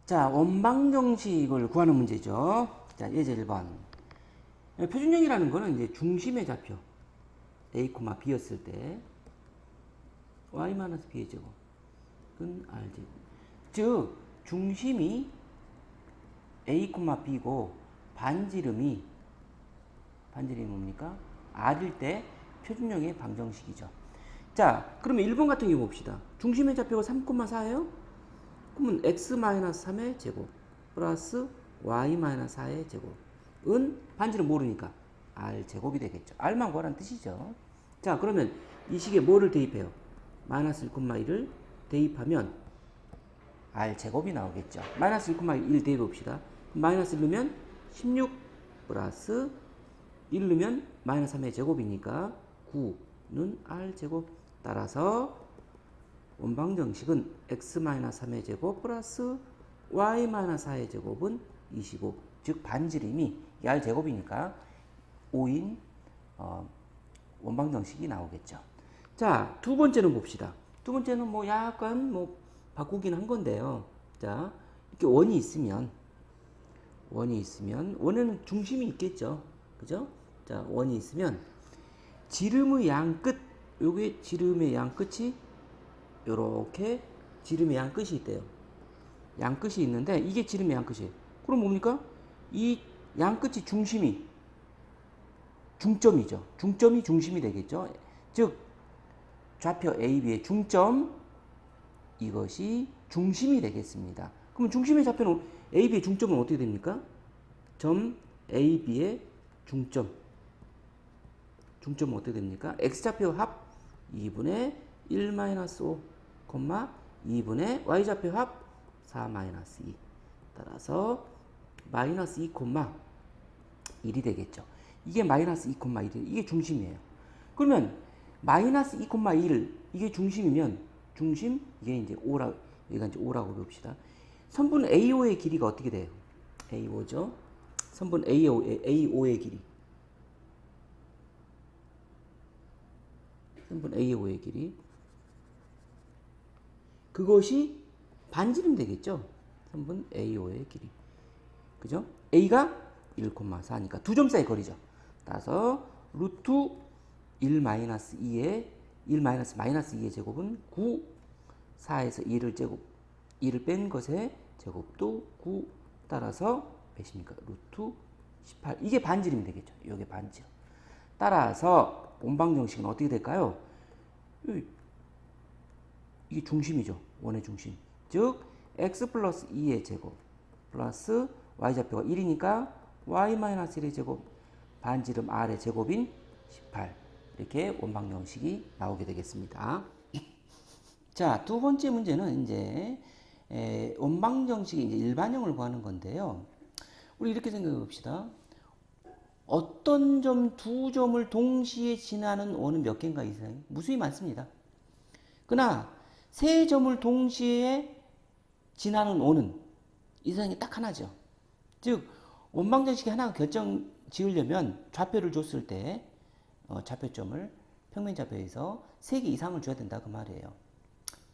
자, 원방정식을 구하는 문제죠. 자, 예제 1번. 표준형이라는 거는 이제 중심의 좌표 a, b였을 때 y-b의 제곱은 r제곱. 즉, 중심이 a, b고 반지름이 뭡니까? r일 때 표준형의 방정식이죠. 자, 그러면 1번 같은 경우 봅시다. 중심의 좌표가 3,4예요? 그러면 x-3의 제곱 플러스 y-4의 제곱은 반지름 모르니까 r제곱이 되겠죠. r만 구하라는 뜻이죠. 자, 그러면 이 식에 뭐를 대입해요? 마이너스 1,1을 대입하면 r제곱이 나오겠죠. 마이너스 1,1 대입해 봅시다. 마이너스 1 넣으면 16 플러스 1 넣으면 마이너스 3의 제곱이니까 9는 r제곱. 따라서 원방정식은 x-3의 제곱 플러스 y-4의 제곱은 25. 즉 반지름이 r제곱이니까 5인 원방정식이 나오겠죠. 자, 두 번째는 봅시다. 두 번째는 뭐 약간 바꾸긴 한 건데요. 자, 이렇게 원이 있으면 원에는 중심이 있겠죠. 그죠? 자, 원이 있으면 지름의 양 끝, 요게 지름의 양 끝이 요렇게 지름의 양 끝이 있대요. 양 끝이 있는데 이게 지름의 양 끝이에요. 그럼 뭡니까? 이 양 끝이 중점이죠. 중점이 중심이 되겠죠. 즉 좌표 AB의 중점, 이것이 중심이 되겠습니다. 그럼 중심의 좌표는 AB의 중점은 어떻게 됩니까? 점 AB의 중점은 어떻게 됩니까? X좌표 합 2분의 1-5, 2분의 Y좌표 합 4-2. 따라서 마이너스 2,1이 되겠죠. 이게 마이너스 2,1, 이게 중심이에요. 그러면 마이너스 2,1 이게 중심이면 중심 이게 이제 5라, 여기가 이제 5라고 봅시다. 선분 AO의 길이가 어떻게 돼요? AO죠. 선분 AO의 길이. 선분 AO의 길이. 그것이 반지름 되겠죠. 선분 AO의 길이. 그죠? A가 1,4니까 두 점 사이 거리죠. 따라서 루트 1-2의 1-2의 제곱은 9, 4에서 2를 뺀 것의 제곱도 9, 따라서 몇입니까? 루트 18. 이게 반지름이 되겠죠. 이게 반지름. 따라서 원방정식은 어떻게 될까요? 이게 중심이죠. 원의 중심. 즉 x 플러스 2의 제곱 플러스 y좌표가 1이니까 y-1의 제곱 반지름 r의 제곱인 18. 이렇게 원방정식이 나오게 되겠습니다. 자, 두 번째 문제는 이제 원방정식의 이제 일반형을 구하는 건데요. 우리 이렇게 생각해 봅시다. 어떤 점, 두 점을 동시에 지나는 원은 몇 개인가 이상? 무수히 많습니다. 그러나 세 점을 동시에 지나는 원은 이상이 딱 하나죠. 즉 원방정식이 하나 결정 지으려면 좌표를 줬을 때 좌표점을 평면좌표에서 3개 이상을 줘야 된다 그 말이에요.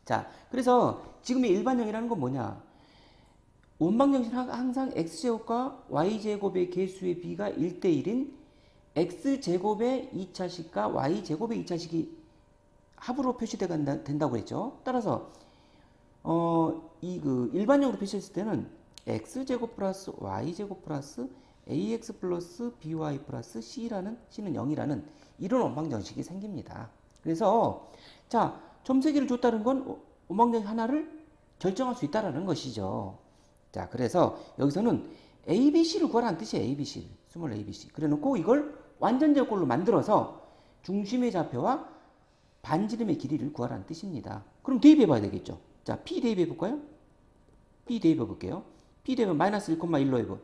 자, 그래서 지금의 일반형이라는 건 뭐냐? 원방정식은 항상 x제곱과 y제곱의 개수의 비가 1대1인 x제곱의 2차식과 y제곱의 2차식이 합으로 표시된다고 했죠. 따라서 일반형으로 표시했을 때는 x제곱 플러스 y제곱 플러스 ax 플러스 by 플러스 c는 0이라는 이런 원방정식이 생깁니다. 그래서 자, 점세기를 줬다는 건 원방정식 하나를 결정할 수 있다는 것이죠. 자, 그래서 여기서는 ABC를 구하라는 뜻이에요. ABC, 스몰 ABC. 그래놓고 이걸 완전제곱꼴로 만들어서 중심의 좌표와 반지름의 길이를 구하라는 뜻입니다. 그럼 대입해 봐야 되겠죠. 자, P 대입해 볼까요? P 대입해 볼게요. P 대입은 마이너스 1,1로 해봐.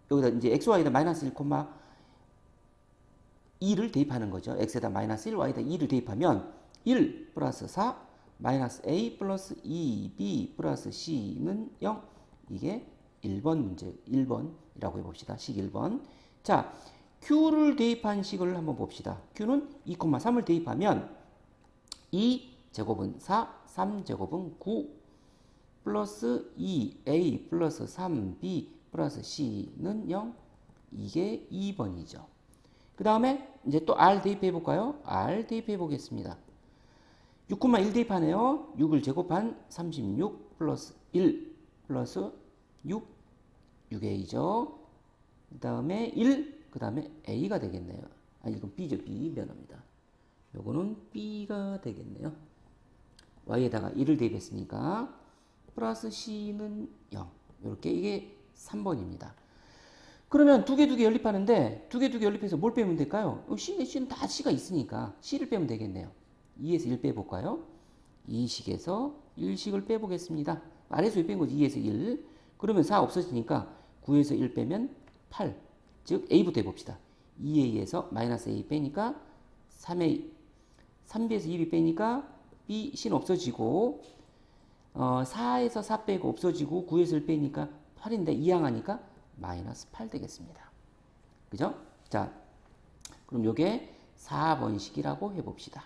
여기다 이제 XY에다 마이너스 1,2를 대입하는 거죠. X에다 마이너스 1, Y에다 2를 대입하면 1 플러스 4 마이너스 A 플러스 2B 플러스 C는 0. 이게 1번 문제, 1번이라고 해봅시다. 식 1번. 자, Q를 대입한 식을 한번 봅시다. Q는 2,3을 대입하면 2제곱은 4, 3제곱은 9 플러스 2a 플러스 3b 플러스 c는 0. 이게 2번이죠. 그 다음에 이제 또 r 대입해 볼까요? r 대입해 보겠습니다. 6,1 대입하네요. 6을 제곱한 36 플러스 1 플러스 6, 6a죠. 그 다음에 1, 그 다음에 a가 되겠네요. 아, 이건 b죠. b 면허입니다. 요거는 b가 되겠네요. y에다가 1을 대입했으니까 플러스 c는 0. 이렇게 이게 3번입니다. 그러면 두 개 연립하는데 두 개 연립해서 뭘 빼면 될까요? c는 다 c가 있으니까 c를 빼면 되겠네요. 2에서 1 빼볼까요? 2식에서 1식을 빼보겠습니다. 아래에서 뺀 거지. 2에서 1. 그러면 4 없어지니까 9에서 1 빼면 8. 즉 a부터 해봅시다. 2a에서 마이너스 a 빼니까 3a. 3b에서 2b 빼니까 b, c는 없어지고 4에서 4 빼고 없어지고 9에서 1 빼니까 8인데 이항하니까 마이너스 8 되겠습니다. 그죠? 자, 그럼 요게 4번식이라고 해봅시다.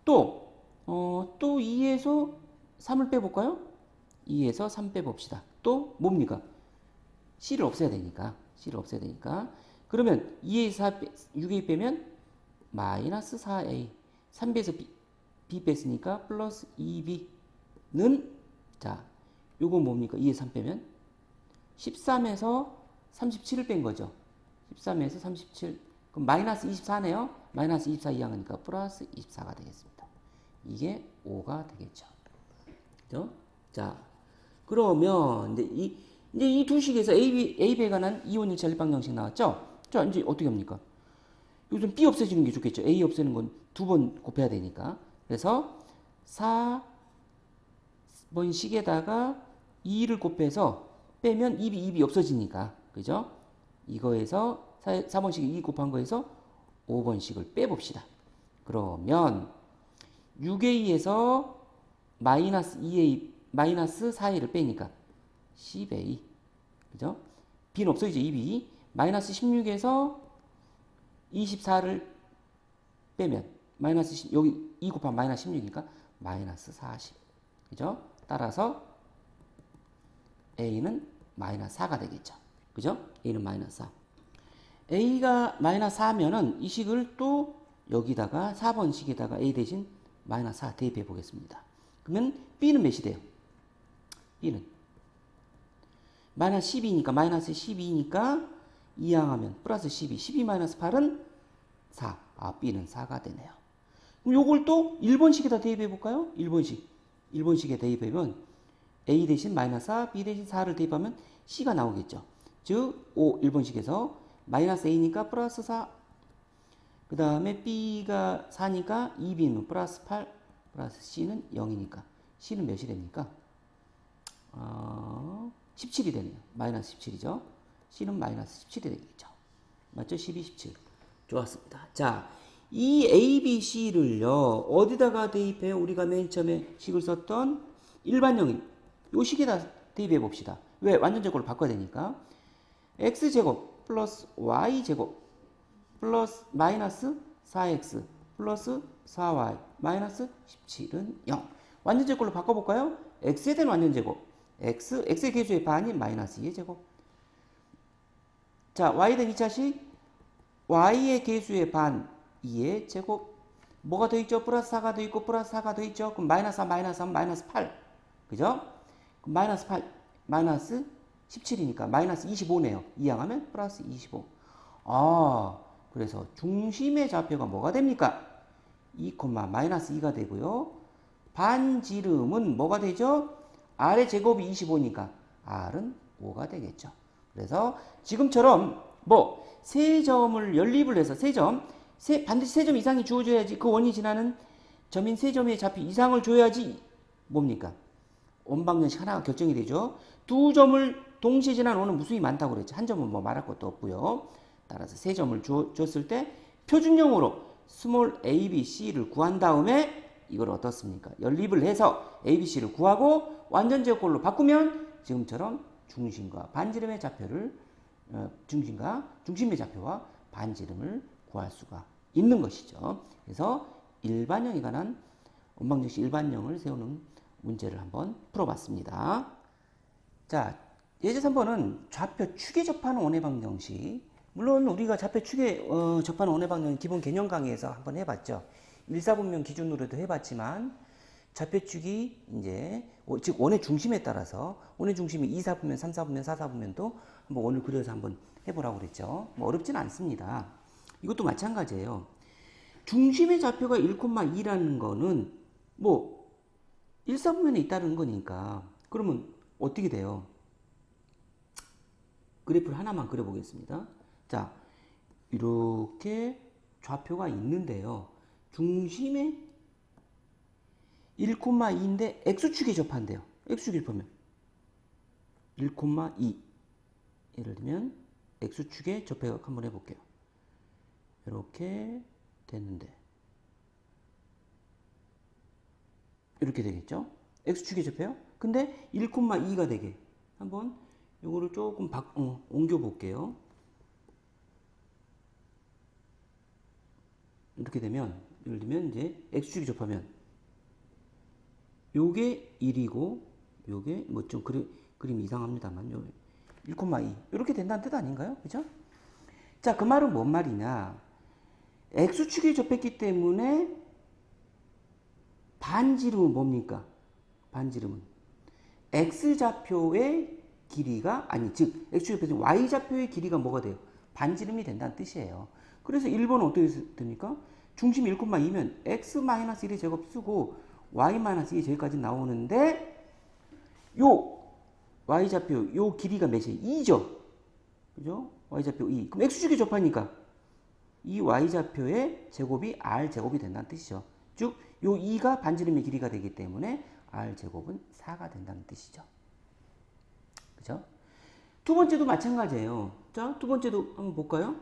또 2에서 3을 빼볼까요? 2에서 3 빼봅시다. 또 뭡니까? c를 없애야 되니까. 그러면 2에서 4, 6a 빼면 마이너스 4a. 3b에서 b 뺐으니까 플러스 2b는 자, 요건 뭡니까? 2에서 3 빼면 13에서 37을 뺀 거죠. 13에서 37. 그럼 마이너스 24네요. 마이너스 24 이항하니까 플러스 24가 되겠습니다. 이게 5가 되겠죠. 그죠? 자, 그러면 이제 이 두 식에서 A, B에 관한 이온 일차 일방 형식 나왔죠? 자, 이제 어떻게 합니까? 요즘 B 없애주는 게 좋겠죠. A 없애는 건 두 번 곱해야 되니까. 그래서 4번식에다가 2를 곱해서 빼면 2B 없어지니까. 그죠? 이거에서 4번식 2 곱한 거에서 5번식을 빼봅시다. 그러면 6A에서 마이너스 2A, 마이너스 4A를 빼니까 10A. 그죠? B는 없어지죠. 2B. 마이너스 16에서 24를 빼면 마이너스 10, 여기 2 곱하면 마이너스 16이니까 마이너스 40. 그죠? 따라서 A는 마이너스 4가 되겠죠. 그죠? A는 마이너스 4. A가 마이너스 4면은 이 식을 또 여기다가 4번 식에다가 A 대신 마이너스 4 대입해 보겠습니다. 그러면 B는 몇이 돼요? B는 마이너스 12니까 마이너스 12니까 이항하면 플러스 12. 12 마이너스 8은 4. 아, B는 4가 되네요. 그럼 요걸 또 1번식에다 대입해 볼까요? 1번식에 대입하면 A 대신 마이너스 4, B 대신 4를 대입하면 C가 나오겠죠. 즉 1번식에서 마이너스 A니까 플러스 4. 그 다음에 B가 4니까 2B는 플러스 8, 플러스 C는 0이니까 C는 몇이 됩니까? 17이 되네요. 마이너스 17이죠. C는 마이너스 17이 되겠죠. 맞죠? 12, 17. 좋았습니다. 자, 이 A, B, C를요, 어디다가 대입해요? 우리가 맨 처음에 식을 썼던 일반형인 요 식에다 대입해 봅시다. 왜? 완전제곱을 바꿔야 되니까. X제곱 플러스 Y제곱 플러스 마이너스 4X 플러스 4Y 마이너스 17은 0. 완전제곱로 바꿔볼까요? X에 대한 완전제곱. X의 개수의 반이 마이너스 2의 제곱. 자, Y에 대한 2차식. Y의 개수의 반 2의 제곱. 뭐가 더 있죠? 플러스 4가 더 있고 플러스 4가 더 있죠? 그럼 마이너스 4, 마이너스 3, 마이너스 8. 그죠? 그럼 마이너스 8, 마이너스 17이니까 마이너스 25네요. 이항하면 플러스 25. 그래서 중심의 좌표가 뭐가 됩니까? 2, 마이너스 2가 되고요. 반지름은 뭐가 되죠? R의 제곱이 25니까 R은 5가 되겠죠. 그래서 지금처럼 세 점을 연립을 해서 반드시 세 점 이상이 주어져야지 그 원이 지나는 점인 세 점의 좌표 이상을 줘야지 뭡니까? 원방정식 하나가 결정이 되죠. 두 점을 동시에 지나는 원은 무수히 많다고 그랬죠. 한 점은 말할 것도 없고요. 따라서 세 점을 줬을 때 표준형으로 스몰 a, b, c를 구한 다음에 이걸 어떻습니까? 연립을 해서 a, b, c를 구하고 완전제곱꼴로 바꾸면 지금처럼 중심과 반지름의 좌표를 중심의 좌표와 반지름을 구할 수가 있는 것이죠. 그래서 일반형에 관한 원방정식 일반형을 세우는 문제를 한번 풀어봤습니다. 자, 예제 3번은 좌표 축에 접하는 원의 방정식. 물론 우리가 좌표 축에 접하는 원의 방정식 기본 개념 강의에서 한번 해봤죠. 1사분면 기준으로도 해봤지만 좌표축이 이제 즉 원의 중심에 따라서 원의 중심이 2사분면, 3사분면, 4사분면도 한번 원을 그려서 한번 해보라고 그랬죠. 뭐 어렵진 않습니다. 이것도 마찬가지예요. 중심의 좌표가 1,2라는 거는 뭐 1사분면에 있다는 거니까 그러면 어떻게 돼요? 그래프를 하나만 그려보겠습니다. 자, 이렇게 좌표가 있는데요. 중심에 1,2인데 x축에 접한대요. x축을 보면 1,2 예를 들면 x축에 접해 한번 해볼게요. 이렇게 됐는데 이렇게 되겠죠? x축에 접해요. 근데 1,2가 되게 한번 요거를 조금 옮겨 볼게요. 이렇게 되면 예를 들면 이제 x축에 접하면 요게 1이고 요게 뭐 좀 그림 이상합니다만 요 1,2 이렇게 된다는 뜻 아닌가요? 그죠? 자, 그 말은 뭔 말이냐? x축에 접했기 때문에 반지름은 뭡니까? 반지름은 x좌표의 길이가 즉 x축에 접해서 y좌표의 길이가 뭐가 돼요? 반지름이 된다는 뜻이에요. 그래서 1번은 어떻게 됩니까? 중심이 1,2면 x-1의 제곱 쓰고 y-2의 제곱까지 나오는데 요 y좌표 요 길이가 몇이에요? 2죠. 그죠? y좌표 2. 그럼 x축에 접하니까 이 y좌표의 제곱이 r제곱이 된다는 뜻이죠. 즉, 요 2가 반지름의 길이가 되기 때문에 r제곱은 4가 된다는 뜻이죠. 그죠? 두 번째도 마찬가지예요. 자, 두 번째도 한번 볼까요?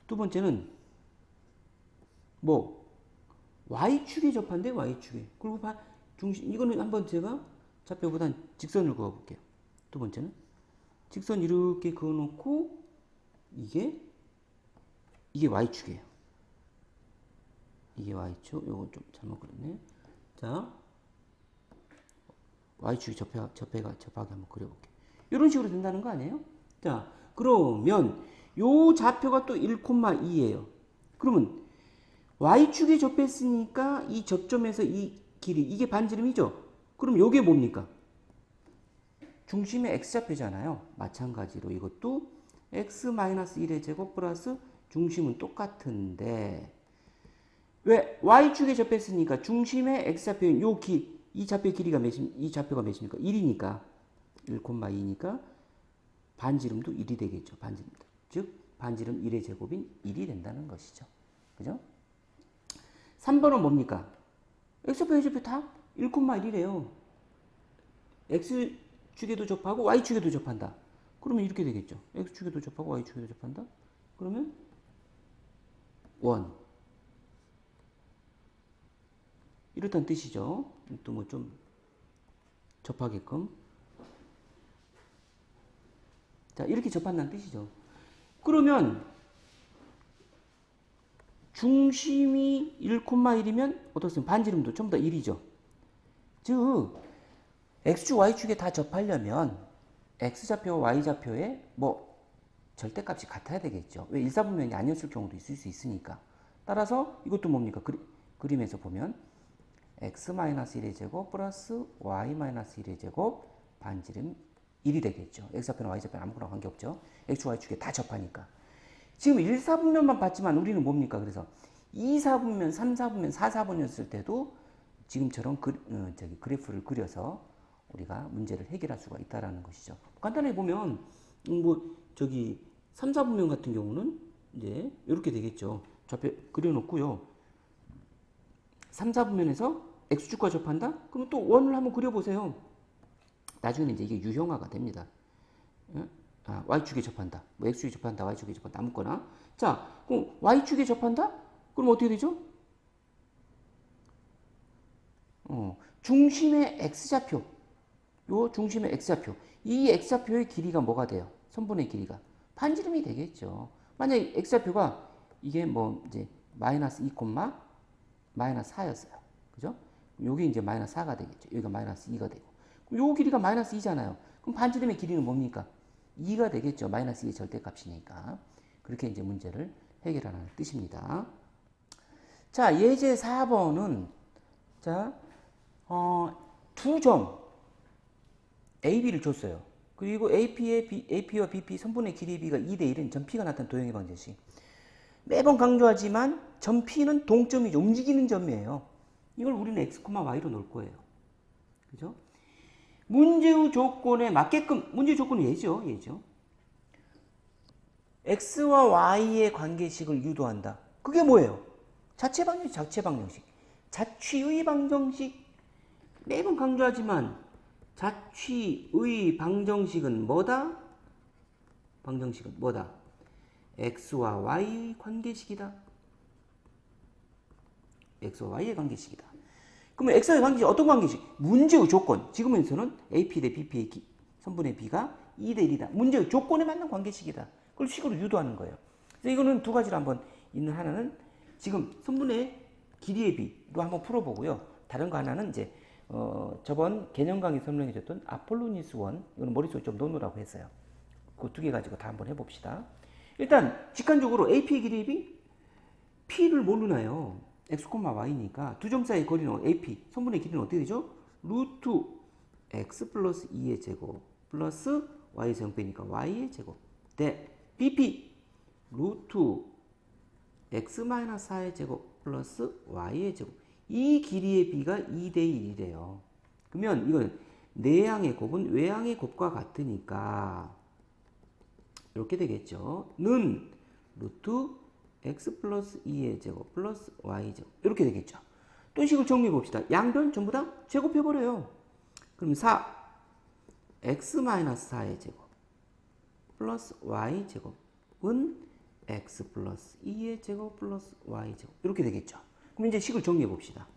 두 번째는 뭐 y축에 접한데 y축에. 그리고 중심 이거는 한번 제가 좌표보단 직선을 그어 볼게요. 두 번째는 직선 이렇게 그어 놓고 이게 y축이에요. 이게 y축. 요거 좀 잘못 그렸네. 자, y축이 접하게 한번 그려 볼게요. 이런 식으로 된다는 거 아니에요? 자, 그러면 요 좌표가 또 1,2예요. 그러면 y축에 접했으니까 이 접점에서 이 길이 이게 반지름이죠. 그럼 요게 뭡니까? 중심의 x좌표잖아요. 마찬가지로 이것도 x-1의 제곱 플러스 중심은 똑같은데 왜 y축에 접했으니까 중심의 x좌표인 이 좌표의 길이가 이 좌표가 몇입니까? 1이니까 1,2니까 반지름도 1이 되겠죠. 반지름도. 즉 반지름 1의 제곱인 1이 된다는 것이죠. 그죠? 3번은 뭡니까? x좌표, y좌표 다 1,1이래요. x축에도 접하고 y축에도 접한다. 그러면 이렇게 되겠죠. x축에도 접하고 y축에도 접한다. 그러면 1. 이렇다는 뜻이죠. 또 뭐 좀 접하게끔. 자, 이렇게 접한다는 뜻이죠. 그러면 중심이 1,1이면 어떻습니까? 반지름도 전부 다 1이죠. 즉 x축, y축에 다 접하려면 x좌표와 y좌표의 뭐 절대값이 같아야 되겠죠. 왜 1사분면이 아니었을 경우도 있을 수 있으니까. 따라서 이것도 뭡니까? 그림에서 보면 x-1의 제곱 플러스 y-1의 제곱 반지름 1이 되겠죠. x좌표나 y좌표는 아무거나 관계없죠. x축, y축에 다 접하니까. 지금 1사분면만 봤지만 우리는 뭡니까? 그래서 2사분면, 3사분면, 4사분면 쓸 때도 지금처럼 그래프를 그려서 우리가 문제를 해결할 수가 있다라는 것이죠. 간단하게 보면 3사분면 같은 경우는 이제 이렇게 되겠죠. 좌표 그려놓고요. 3사분면에서 x축과 접한다? 그러면 또 원을 한번 그려보세요. 나중에는 이제 이게 유형화가 됩니다. y축에 접한다. 뭐 x축에 접한다. y축에 접한다. 아무거나. 자, 그럼 y축에 접한다? 그럼 어떻게 되죠? 중심의 x좌표. 요 중심의 x좌표. 이 x좌표의 길이가 뭐가 돼요? 선분의 길이가. 반지름이 되겠죠. 만약에 x좌표가 이게 뭐 이제 마이너스 2, 마이너스 4였어요. 그죠? 요게 이제 마이너스 4가 되겠죠. 여기가 마이너스 2가 되고. 그럼 요 길이가 마이너스 2잖아요. 그럼 반지름의 길이는 뭡니까? 2가 되겠죠. 마이너스 2의 절대값이니까. 그렇게 이제 문제를 해결하라는 뜻입니다. 자, 예제 4번은 자, 두 점 AB를 줬어요. 그리고 AP와 BP 선분의 길이 B가 2대 1인 점 P가 나타난 도형의 방정식. 매번 강조하지만 점 P는 동점이죠. 움직이는 점이에요. 이걸 우리는 X, Y로 놓을 거예요. 그죠? 문제의 조건에 맞게끔, 문제의 조건은 얘죠. X와 Y의 관계식을 유도한다. 그게 뭐예요? 자체 방정식. 자취의 방정식. 매번 강조하지만 자취의 방정식은 뭐다? X와 Y의 관계식이다. X와 Y의 관계식이다. 그러면 X의 관계식 어떤 관계식? 문제의 조건. 지금에서는 AP 대 BP의 선분의 B가 2대 1이다. 문제의 조건에 맞는 관계식이다. 그걸 식으로 유도하는 거예요. 그래서 이거는 두 가지로 한번 있는 하나는 지금 선분의 길이의 B로 한번 풀어보고요. 다른 거 하나는 이제 저번 개념 강의 설명해줬던 아폴로니스 원, 이거는 머릿속에 좀 넣어놓으라고 했어요. 그 두 개 가지고 다 한번 해봅시다. 일단 직관적으로 AP의 길이의 B, P를 모르나요? X, Y니까 두 점 사이의 거리는 AP, 선분의 길이는 어떻게 되죠? 루트 X 플러스 2의 제곱 플러스 Y의 제곱 빼니까 Y의 제곱 대 BP 루트 X 마이너스 4의 제곱 플러스 Y의 제곱. 이 길이의 B가 2대 1이래요. 그러면 이건 내양의 곱은 외양의 곱과 같으니까 이렇게 되겠죠. 는 루트 X 플러스 2의 제곱 플러스 Y 제곱 이렇게 되겠죠. 또 식을 정리해 봅시다. 양변 전부 다 제곱해 버려요. 그럼 4 X 마이너스 4의 제곱 플러스 Y 제곱은 X 플러스 2의 제곱 플러스 Y 제곱 이렇게 되겠죠. 그럼 이제 식을 정리해 봅시다.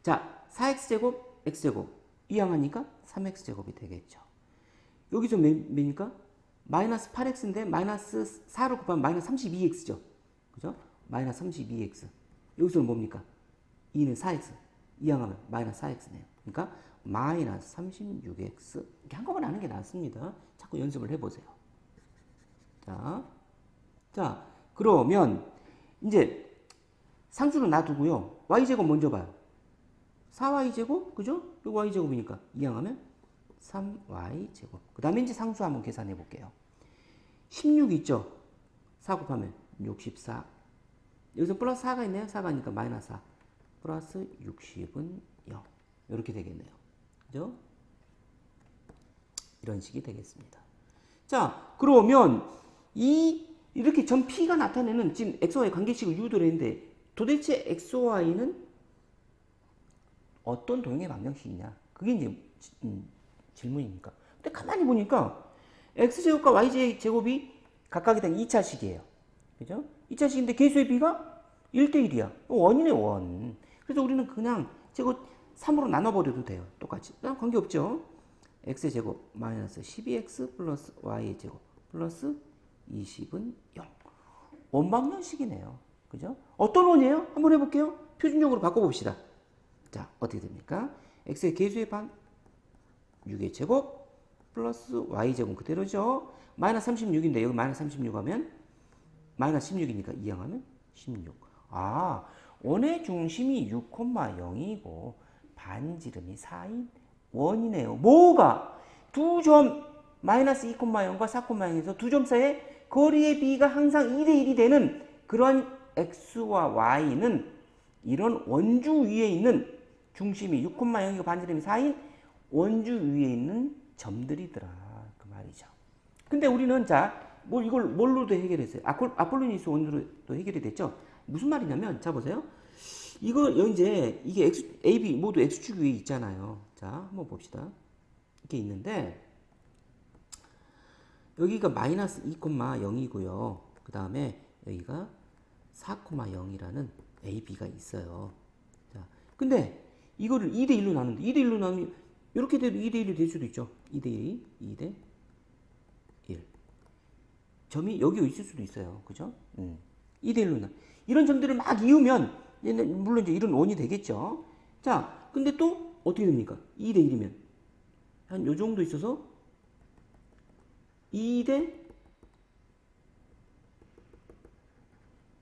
자, 4x제곱, x제곱 이항하니까 3x제곱이 되겠죠. 여기서 몇입니까? 마이너스 8x인데 마이너스 4로 곱하면 마이너스 32x죠. 그죠? 마이너스 32x. 여기서는 뭡니까? 2는 4x. 이항하면 마이너스 4x네요. 그러니까 마이너스 36x. 이렇게 한꺼번에 하는 게 낫습니다. 자꾸 연습을 해보세요. 자, 그러면 이제 상수는 놔두고요. y제곱 먼저 봐요. 4y제곱, 그죠? 이거 y제곱이니까 이항하면 3y제곱. 그 다음에 이제 상수 한번 계산해 볼게요. 16 있죠? 4 곱하면 64. 여기서 플러스 4가 있네요. 4가니까 마이너스 4. 플러스 60은 0. 이렇게 되겠네요. 그죠? 이런 식이 되겠습니다. 자, 그러면 이렇게 점 P가 나타내는 지금 XY 관계식을 유도를 했는데 도대체 XY는 어떤 도형의 방정식이냐? 그게 이제 질문이니까. 근데 가만히 보니까 X제곱과 Y제곱이 각각에 대한 2차식이에요. 그죠? 2차식인데 개수의 B가 1대1이야. 원이네, 원. 그래서 우리는 그냥 제곱 3으로 나눠버려도 돼요. 똑같이. 관계없죠? X의 제곱 마이너스 12X 플러스 Y의 제곱 플러스 20은 0. 원방정식이네요. 그죠? 어떤 원이에요? 한번 해볼게요. 표준적으로 바꿔봅시다. 자, 어떻게 됩니까? x의 개수의 반 6의 제곱 플러스 y제곱 그대로죠. 마이너스 36인데 여기 마이너스 36 하면 마이너스 16이니까 이항하면 16. 아, 원의 중심이 6,0이고 반지름이 4인 원이네요. 뭐가? 두 점 마이너스 2,0과 4,0에서 두 점 사이의 거리의 B가 항상 2대 1이 되는 그런 x와 y는 이런 원주 위에 있는 중심이 6,0이고 반지름이 4인 원주 위에 있는 점들이더라. 그 말이죠. 근데 우리는 자, 뭐 이걸 뭘로도 해결했어요? 아폴로니스 원으로도 해결이 됐죠? 무슨 말이냐면, 자, 보세요. 이거, 이제, 이게 A, B 모두 X축 위에 있잖아요. 자, 한번 봅시다. 이게 있는데, 여기가 마이너스 2,0이고요. 그 다음에 여기가 4,0이라는 AB가 있어요. 자, 근데 이거를 2대 1로 나누는데 2대 1로 나누면 이렇게 돼도 2대 1이 될 수도 있죠. 2대 1이 2대 1. 점이 여기 있을 수도 있어요. 그죠? 2대 1로 나. 이런 점들을 막 이으면 얘는 물론 이제 이런 원이 되겠죠. 자, 근데 또 어떻게 됩니까? 2대 1이면 한 요 정도 있어서 2대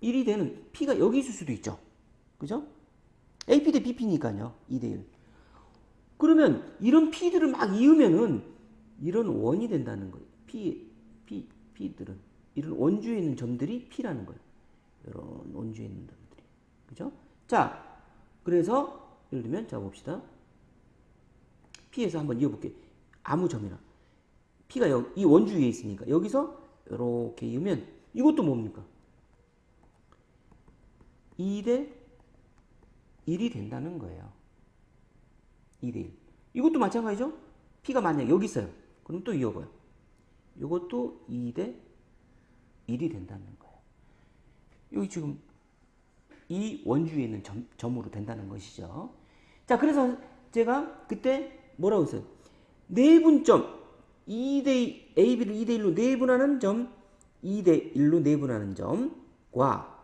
1이 되는 P가 여기 있을 수도 있죠. 그죠? AP 대 BP니까요. 2대 1. 그러면 이런 P들을 막 이으면은 이런 원이 된다는 거예요. P들은. 이런 원주에 있는 점들이 P라는 거예요. 이런 원주에 있는 점들이. 그죠? 자, 그래서 예를 들면 자 봅시다. P에서 한번 이어볼게요. 아무 점이나. P가 이 원주 위에 있으니까 여기서 이렇게 이으면 이것도 뭡니까? 2대 1이 된다는 거예요. 2대 1. 이것도 마찬가지죠? P가 만약 여기 있어요. 그럼 또 이어봐요. 이것도 2대 1이 된다는 거예요. 여기 지금 이 원주에 있는 점으로 된다는 것이죠. 자, 그래서 제가 그때 뭐라고 했어요? 내분점 2대 AB를 2대 1로 내분하는 점, 2대 1로 내분하는 점과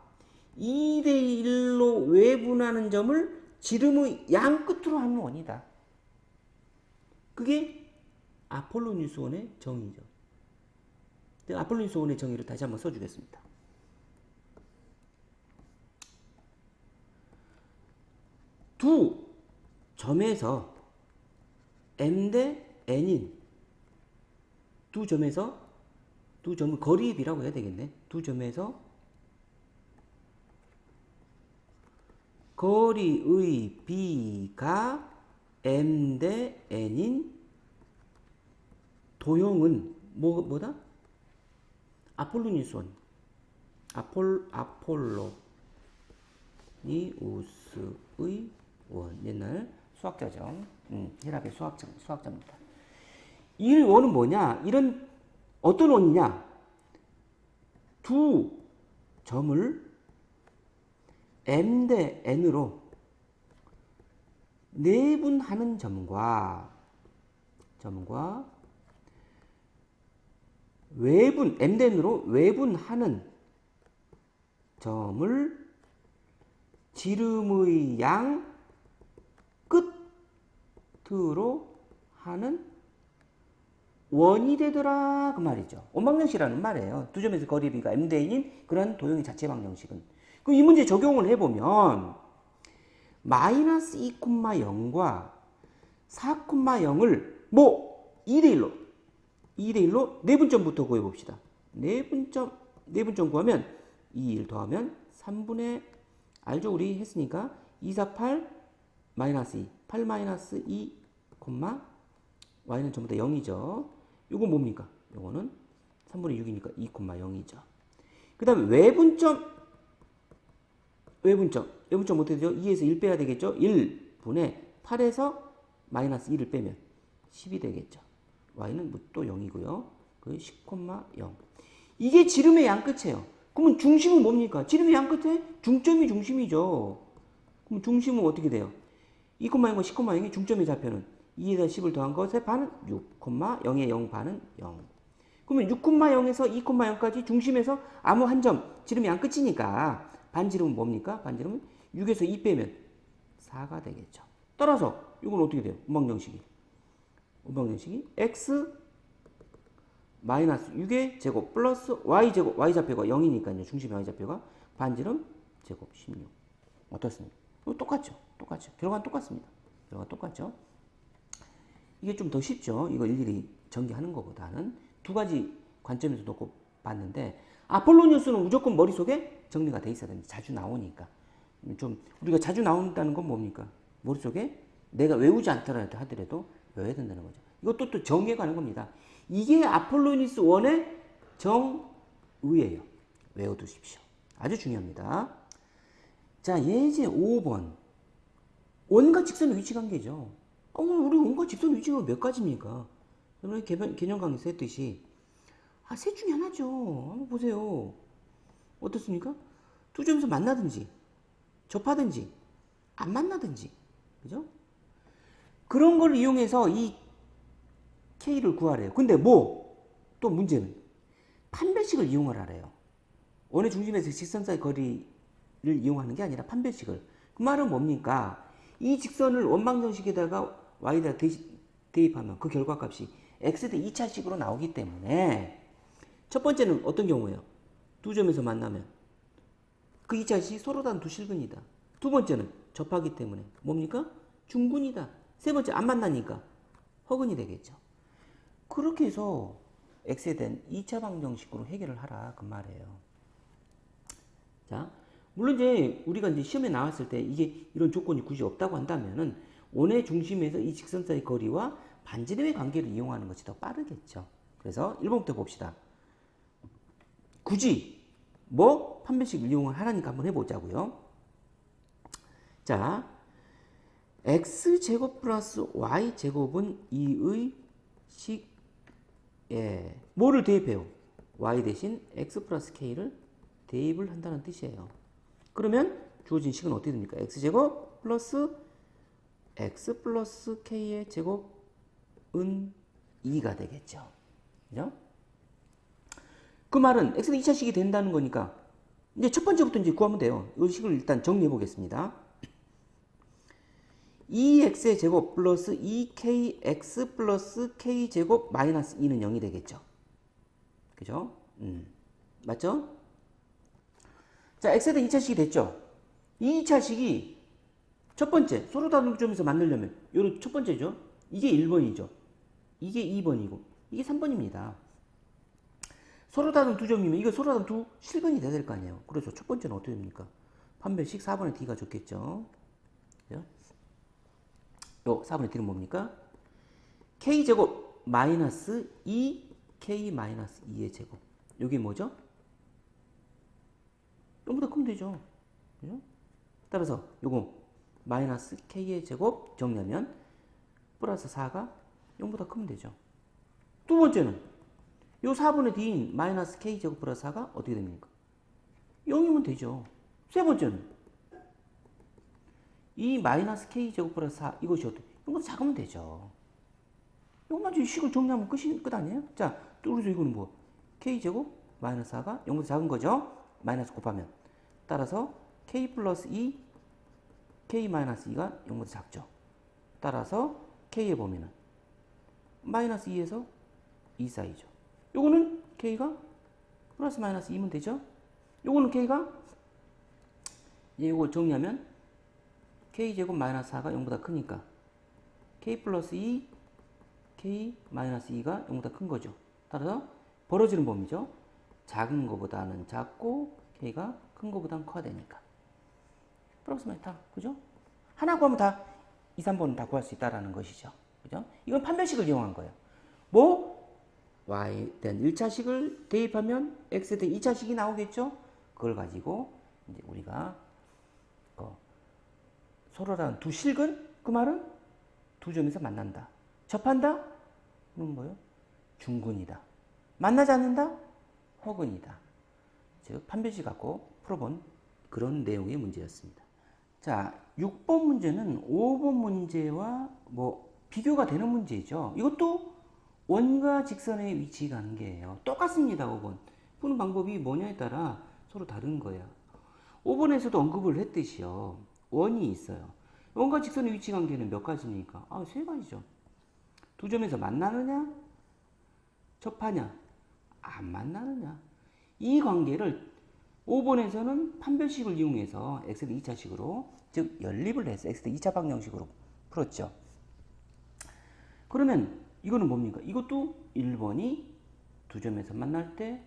2대 1로 외분하는 점을 지름의 양 끝으로 하는 원이다. 그게 아폴로니우스 원의 정의죠. 아폴로니우스 원의 정의를 다시 한번 써주겠습니다. 두 점에서 m 대 n인 두 점에서 두 점을 거리의 비라고 해야 되겠네. 두 점에서 거리의 비가 m 대 n인 도형은 뭐다? 아폴로니우스원. 아폴로니우스의 원. 옛날 수학자죠. 헬압의 수학자입니다. 이 원은 뭐냐? 이런 어떤 원이냐? 두 점을 m 대 n으로 내분하는 점과 외분 m 대 n으로 외분하는 점을 지름의 양 끝으로 하는 원이 되더라 그 말이죠. 원방정식이라는 말이에요. 두 점에서 거리비가 m 대 n인 그런 도형의 자체 방정식은. 그럼 이 문제 적용을 해보면 마이너스 2,0과 4,0을 뭐 2대 1로 내분점부터 구해봅시다. 내분점 구하면 2, 1 더하면 3분의 알죠? 우리 했으니까 2, 4, 8 마이너스 2 8 마이너스 2, y는 전부 다 0이죠. 이건 뭡니까? 이거는 3분의 6이니까 2, 0이죠. 그 다음에 외분점 어떻게 되죠? 2에서 1 빼야 되겠죠? 1분의 8에서 마이너스 2를 빼면 10이 되겠죠. y는 또 0이고요. 그 10,0. 이게 지름의 양 끝이에요. 그러면 중심은 뭡니까? 지름의 양 끝에 중점이 중심이죠. 그럼 중심은 어떻게 돼요? 2,0과 10,0이 중점의 좌표는 2에다 10을 더한 것의 반은 6, 0의 0 반은 0. 그러면 6,0에서 2,0까지 중심에서 아무 한 점, 지름의 양 끝이니까 반지름은 뭡니까? 반지름은 6에서 2 빼면 4가 되겠죠. 따라서 이건 어떻게 돼요? 운방정식이 x 마이너스 6의 제곱 플러스 y제곱, y좌표가 0이니까요. 중심의 y좌표가 반지름 제곱 16. 어떻습니까? 똑같죠. 결과는 똑같습니다. 똑같죠. 이게 좀 더 쉽죠. 이거 일일이 전개하는 것보다는 두 가지 관점에서 놓고 봤는데 아폴로니우스는 무조건 머릿속에 정리가 돼 있어야 됩니다. 자주 나오니까. 좀 우리가 자주 나온다는 건 뭡니까? 머릿속에 내가 외우지 않더라 하더라도 외워야 된다는 거죠. 이것도 또 정의에 관한 겁니다. 이게 아폴로니우스 원의 정의예요. 외워두십시오. 아주 중요합니다. 자, 예제 5번. 원과 직선의 위치 관계죠. 우리 원과 직선의 위치가 몇 가지입니까? 저번에 개념 강의에서 했듯이 셋 중에 하나죠. 한번 보세요. 어떻습니까? 두 점에서 만나든지 접하든지 안 만나든지 그죠? 그런 걸 이용해서 이 K를 구하래요. 근데 또 문제는 판별식을 이용을 하래요. 원의 중심에서 직선 사이 거리를 이용하는 게 아니라 판별식을. 그 말은 뭡니까? 이 직선을 원방정식에다가 y에다 대입하면 그 결과값이 x 대 2차식으로 나오기 때문에 첫 번째는 어떤 경우예요? 두 점에서 만나면 그 2차식이 서로 다른 두 실근이다. 두 번째는 접하기 때문에 뭡니까? 중근이다. 세 번째 안 만나니까 허근이 되겠죠. 그렇게 해서 x에 대한 2차 방정식으로 해결을 하라 그 말이에요. 자, 물론 이제 우리가 이제 시험에 나왔을 때 이게 이런 조건이 굳이 없다고 한다면은 원의 중심에서 이 직선 사이 거리와 반지름의 관계를 이용하는 것이 더 빠르겠죠. 그래서 1번부터 봅시다. 굳이 뭐 판별식을 이용을 하라니까 한번 해보자고요. 자, x제곱 플러스 y제곱은 2의 식에 뭐를 대입해요? y 대신 x 플러스 k를 대입을 한다는 뜻이에요. 그러면 주어진 식은 어떻게 됩니까? x제곱 플러스 x 플러스 k의 제곱은 2가 되겠죠. 그죠? 그 말은 x는 2차식이 된다는 거니까 이제 첫 번째부터 이제 구하면 돼요. 이 식을 일단 정리해 보겠습니다. 2x의 제곱 플러스 2kx 플러스 k제곱 마이너스 2는 0이 되겠죠. 그죠? 맞죠? 자, x에 대한 2차식이 됐죠. 이 2차식이 첫 번째 서로 다른 점에서 만들려면 요런 첫 번째죠. 이게 1번이죠. 이게 2번이고 이게 3번입니다. 서로 다른 두 점이면 이거 서로 다른 두 실근이 돼야 될 거 아니에요. 그렇죠. 첫 번째는 어떻게 됩니까? 판별식 4번의 d가 좋겠죠. 그죠? 요 4분의 d는 뭡니까? k제곱 마이너스 2k 마이너스 2의 제곱. 요게 뭐죠? 요거보다 크면 되죠. 그죠? 따라서 요거 마이너스 k의 제곱 정리하면 플러스 4가 0보다 크면 되죠. 두 번째는 요 4분의 d인 마이너스 k제곱 플러스 4가 어떻게 됩니까? 0이면 되죠. 세 번째는 이 마이너스 k제곱 플러스 4 이것이 어떻게 이것보다 작으면 되죠. 이것만 좀 식을 정리하면 끝 아니에요? 자, 그래서 이거는 뭐 k제곱 마이너스 4가 0보다 작은 거죠. 마이너스 곱하면 따라서 k 플러스 2 k 마이너스 2가 0보다 작죠. 따라서 k에 보면은 마이너스 2에서 2 사이죠. 요거는 k가 플러스 마이너스 2면 되죠. 요거는 k가 요거 정리하면 k제곱 마이너스 4가 0보다 크니까 k 플러스 2 k 마이너스 2가 0보다 큰 거죠. 따라서 벌어지는 범위죠. 작은 거보다는 작고 k가 큰 거보다는 커야 되니까 플러스 마이너스 다 그죠? 하나 구하면 다 2, 3번은 다 구할 수 있다라는 것이죠. 그죠? 이건 판별식을 이용한 거예요. 뭐 y에 대한 1차식을 대입하면 x에 대한 2차식이 나오겠죠? 그걸 가지고 이제 우리가 서로 다른 두 실근? 그 말은 두 점에서 만난다. 접한다? 그럼 뭐예요? 중근이다. 만나지 않는다? 허근이다. 즉 판별식 갖고 풀어본 그런 내용의 문제였습니다. 자, 6번 문제는 5번 문제와 뭐 비교가 되는 문제죠. 이것도 원과 직선의 위치 관계예요. 똑같습니다. 5번. 푸는 방법이 뭐냐에 따라 서로 다른 거예요. 5번에서도 언급을 했듯이요. 원이 있어요. 원과 직선의 위치 관계는 몇 가지입니까? 세 가지죠. 두 점에서 만나느냐? 접하냐? 안 만나느냐? 이 관계를 5번에서는 판별식을 이용해서 x대 2차식으로 즉 연립을 해서 x대 2차 방정식으로 풀었죠. 그러면 이거는 뭡니까? 이것도 1번이 두 점에서 만날 때,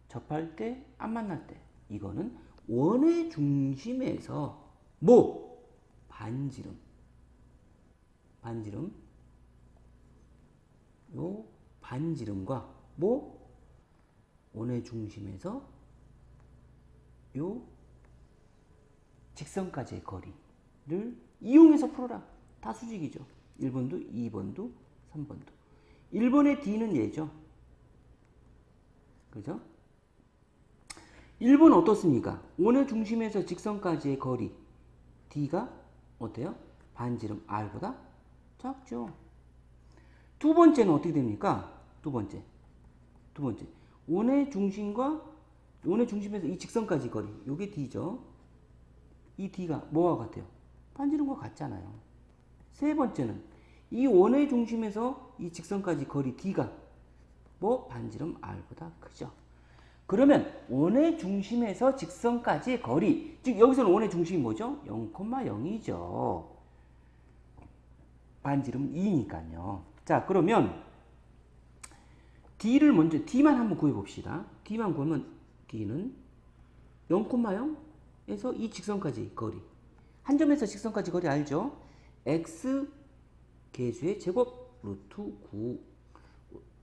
접할 때, 안 만날 때. 이거는 원의 중심에서 뭐? 반지름. 요 반지름과 뭐? 원의 중심에서 요 직선까지의 거리를 이용해서 풀어라. 다 수직이죠. 1번도, 2번도, 3번도. 1번의 d는 얘죠. 그죠? 1번 어떻습니까? 원의 중심에서 직선까지의 거리 d가 어때요? 반지름 r보다 작죠. 두 번째는 어떻게 됩니까? 두 번째. 원의 중심에서 이 직선까지 거리 요게 d죠. 이 D가 뭐와 같아요? 반지름과 같잖아요. 세 번째는 이 원의 중심에서 이 직선까지 거리 D가 뭐 반지름 R보다 크죠. 그러면 원의 중심에서 직선까지의 거리, 즉 여기서는 원의 중심이 뭐죠? 0,0이죠. 반지름 2니까요. 자, 그러면 D를 먼저, D만 한번 구해봅시다. D만 구하면 D는 0,0에서 이 직선까지 거리. 한 점에서 직선까지 거리 알죠? X 계수의 제곱 루트 9.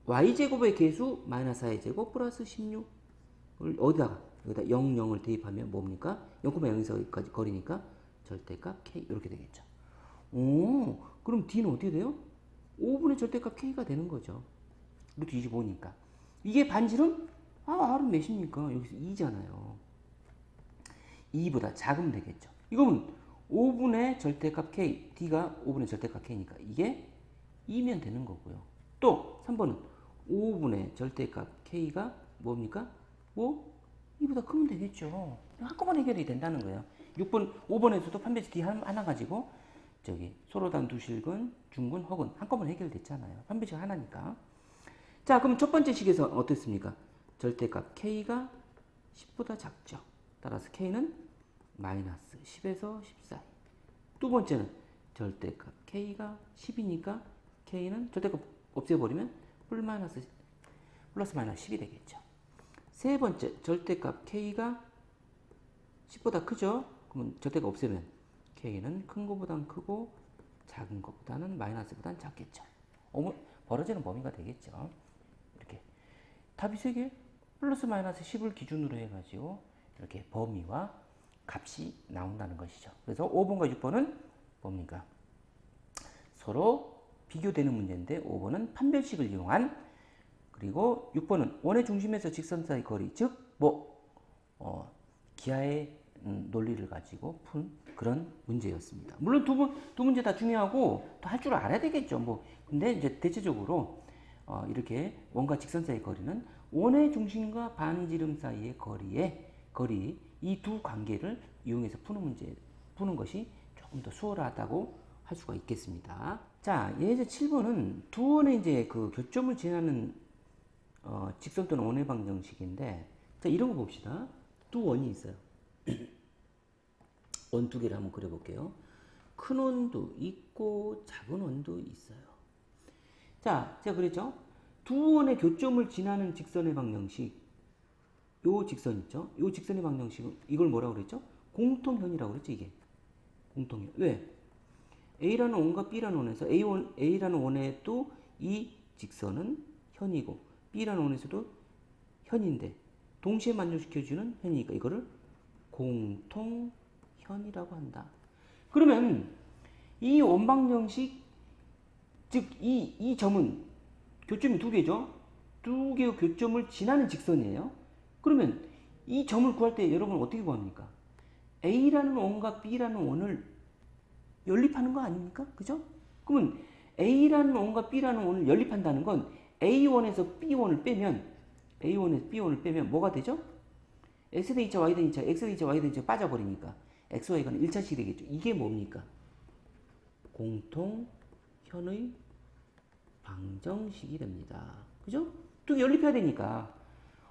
Y제곱의 계수 마이너스 4의 제곱 플러스 16을 어디다가? 여기다 0, 0을 대입하면 뭡니까? 0,0에서 여기까지 거리니까 절대값 K 이렇게 되겠죠. 오, 그럼 D는 어떻게 돼요? 5분의 절대값 K가 되는 거죠. 루트 25니까. 이게 반지름? R은 몇입니까? 여기서 2잖아요. 2보다 작으면 되겠죠. 이거는 5분의 절대값 K, D가 5분의 절대값 K니까 이게 2면 되는 거고요. 또 3번은 5분의 절대값 K가 뭡니까? 뭐 2보다 크면 되겠죠. 한꺼번에 해결이 된다는 거예요. 6번, 5번에서도 판별식 D 하나 가지고 저기 소로단 두실근, 중근, 허근 한꺼번에 해결됐잖아요. 판별식 하나니까. 자, 그럼 첫 번째 식에서 어땠습니까? 절대값 K가 10보다 작죠. 따라서 K는 마이너스 10에서 10 사이. 두 번째는 절대값 K가 10이니까 K는 절대값 없애버리면 플러스 마이너스 10이 되겠죠. 세 번째, 절대값 K가 10보다 크죠? 그러면 절대값 없애면 K는 큰 거보단 크고 작은 것보다는 마이너스보단 작겠죠. 벌어지는 범위가 되겠죠. 이렇게 답이 3개 플러스 마이너스 10을 기준으로 해가지고 이렇게 범위와 값이 나온다는 것이죠. 그래서 5번과 6번은 뭡니까? 서로 비교되는 문제인데 5번은 판별식을 이용한, 그리고 6번은 원의 중심에서 직선 사이 거리, 즉 기하의 논리를 가지고 푼 그런 문제였습니다. 물론 두 문제 다 중요하고 할 줄 알아야 되겠죠. 근데 이제 대체적으로 이렇게 원과 직선 사이의 거리는 원의 중심과 반지름 사이의 거리 이 두 관계를 이용해서 푸는 것이 조금 더 수월하다고 할 수가 있겠습니다. 자, 예제 7번은 두 원의 이제 그 교점을 지나는 직선 또는 원의 방정식인데, 자, 이런 거 봅시다. 두 원이 있어요. 원 두 개를 한번 그려볼게요. 큰 원도 있고 작은 원도 있어요. 자, 제가 그랬죠? 두 원의 교점을 지나는 직선의 방정식, 요 직선 있죠? 요 직선의 방정식은 이걸 뭐라고 그랬죠? 공통현이라고 그랬죠, 이게. 공통현. 왜? A라는 원과 B라는 원에서 A라는 원에도 이 직선은 현이고 B라는 원에서도 현인데 동시에 만족시켜주는 현이니까 이거를 공통현이라고 한다. 그러면 이 원방정식, 즉 이 점은 교점이 두 개죠? 두 개의 교점을 지나는 직선이에요. 그러면 이 점을 구할 때 여러분 어떻게 구합니까? A라는 원과 B라는 원을 연립하는 거 아닙니까? 그죠? 그러면 A라는 원과 B라는 원을 연립한다는 건 A1에서 B1을 빼면 뭐가 되죠? X대 2차, Y대 2차, X대 2차, Y대 2차 빠져버리니까 X, Y가 1차식이 되겠죠. 이게 뭡니까? 공통현의 방정식이 됩니다. 그죠? 두 개 연립해야 되니까.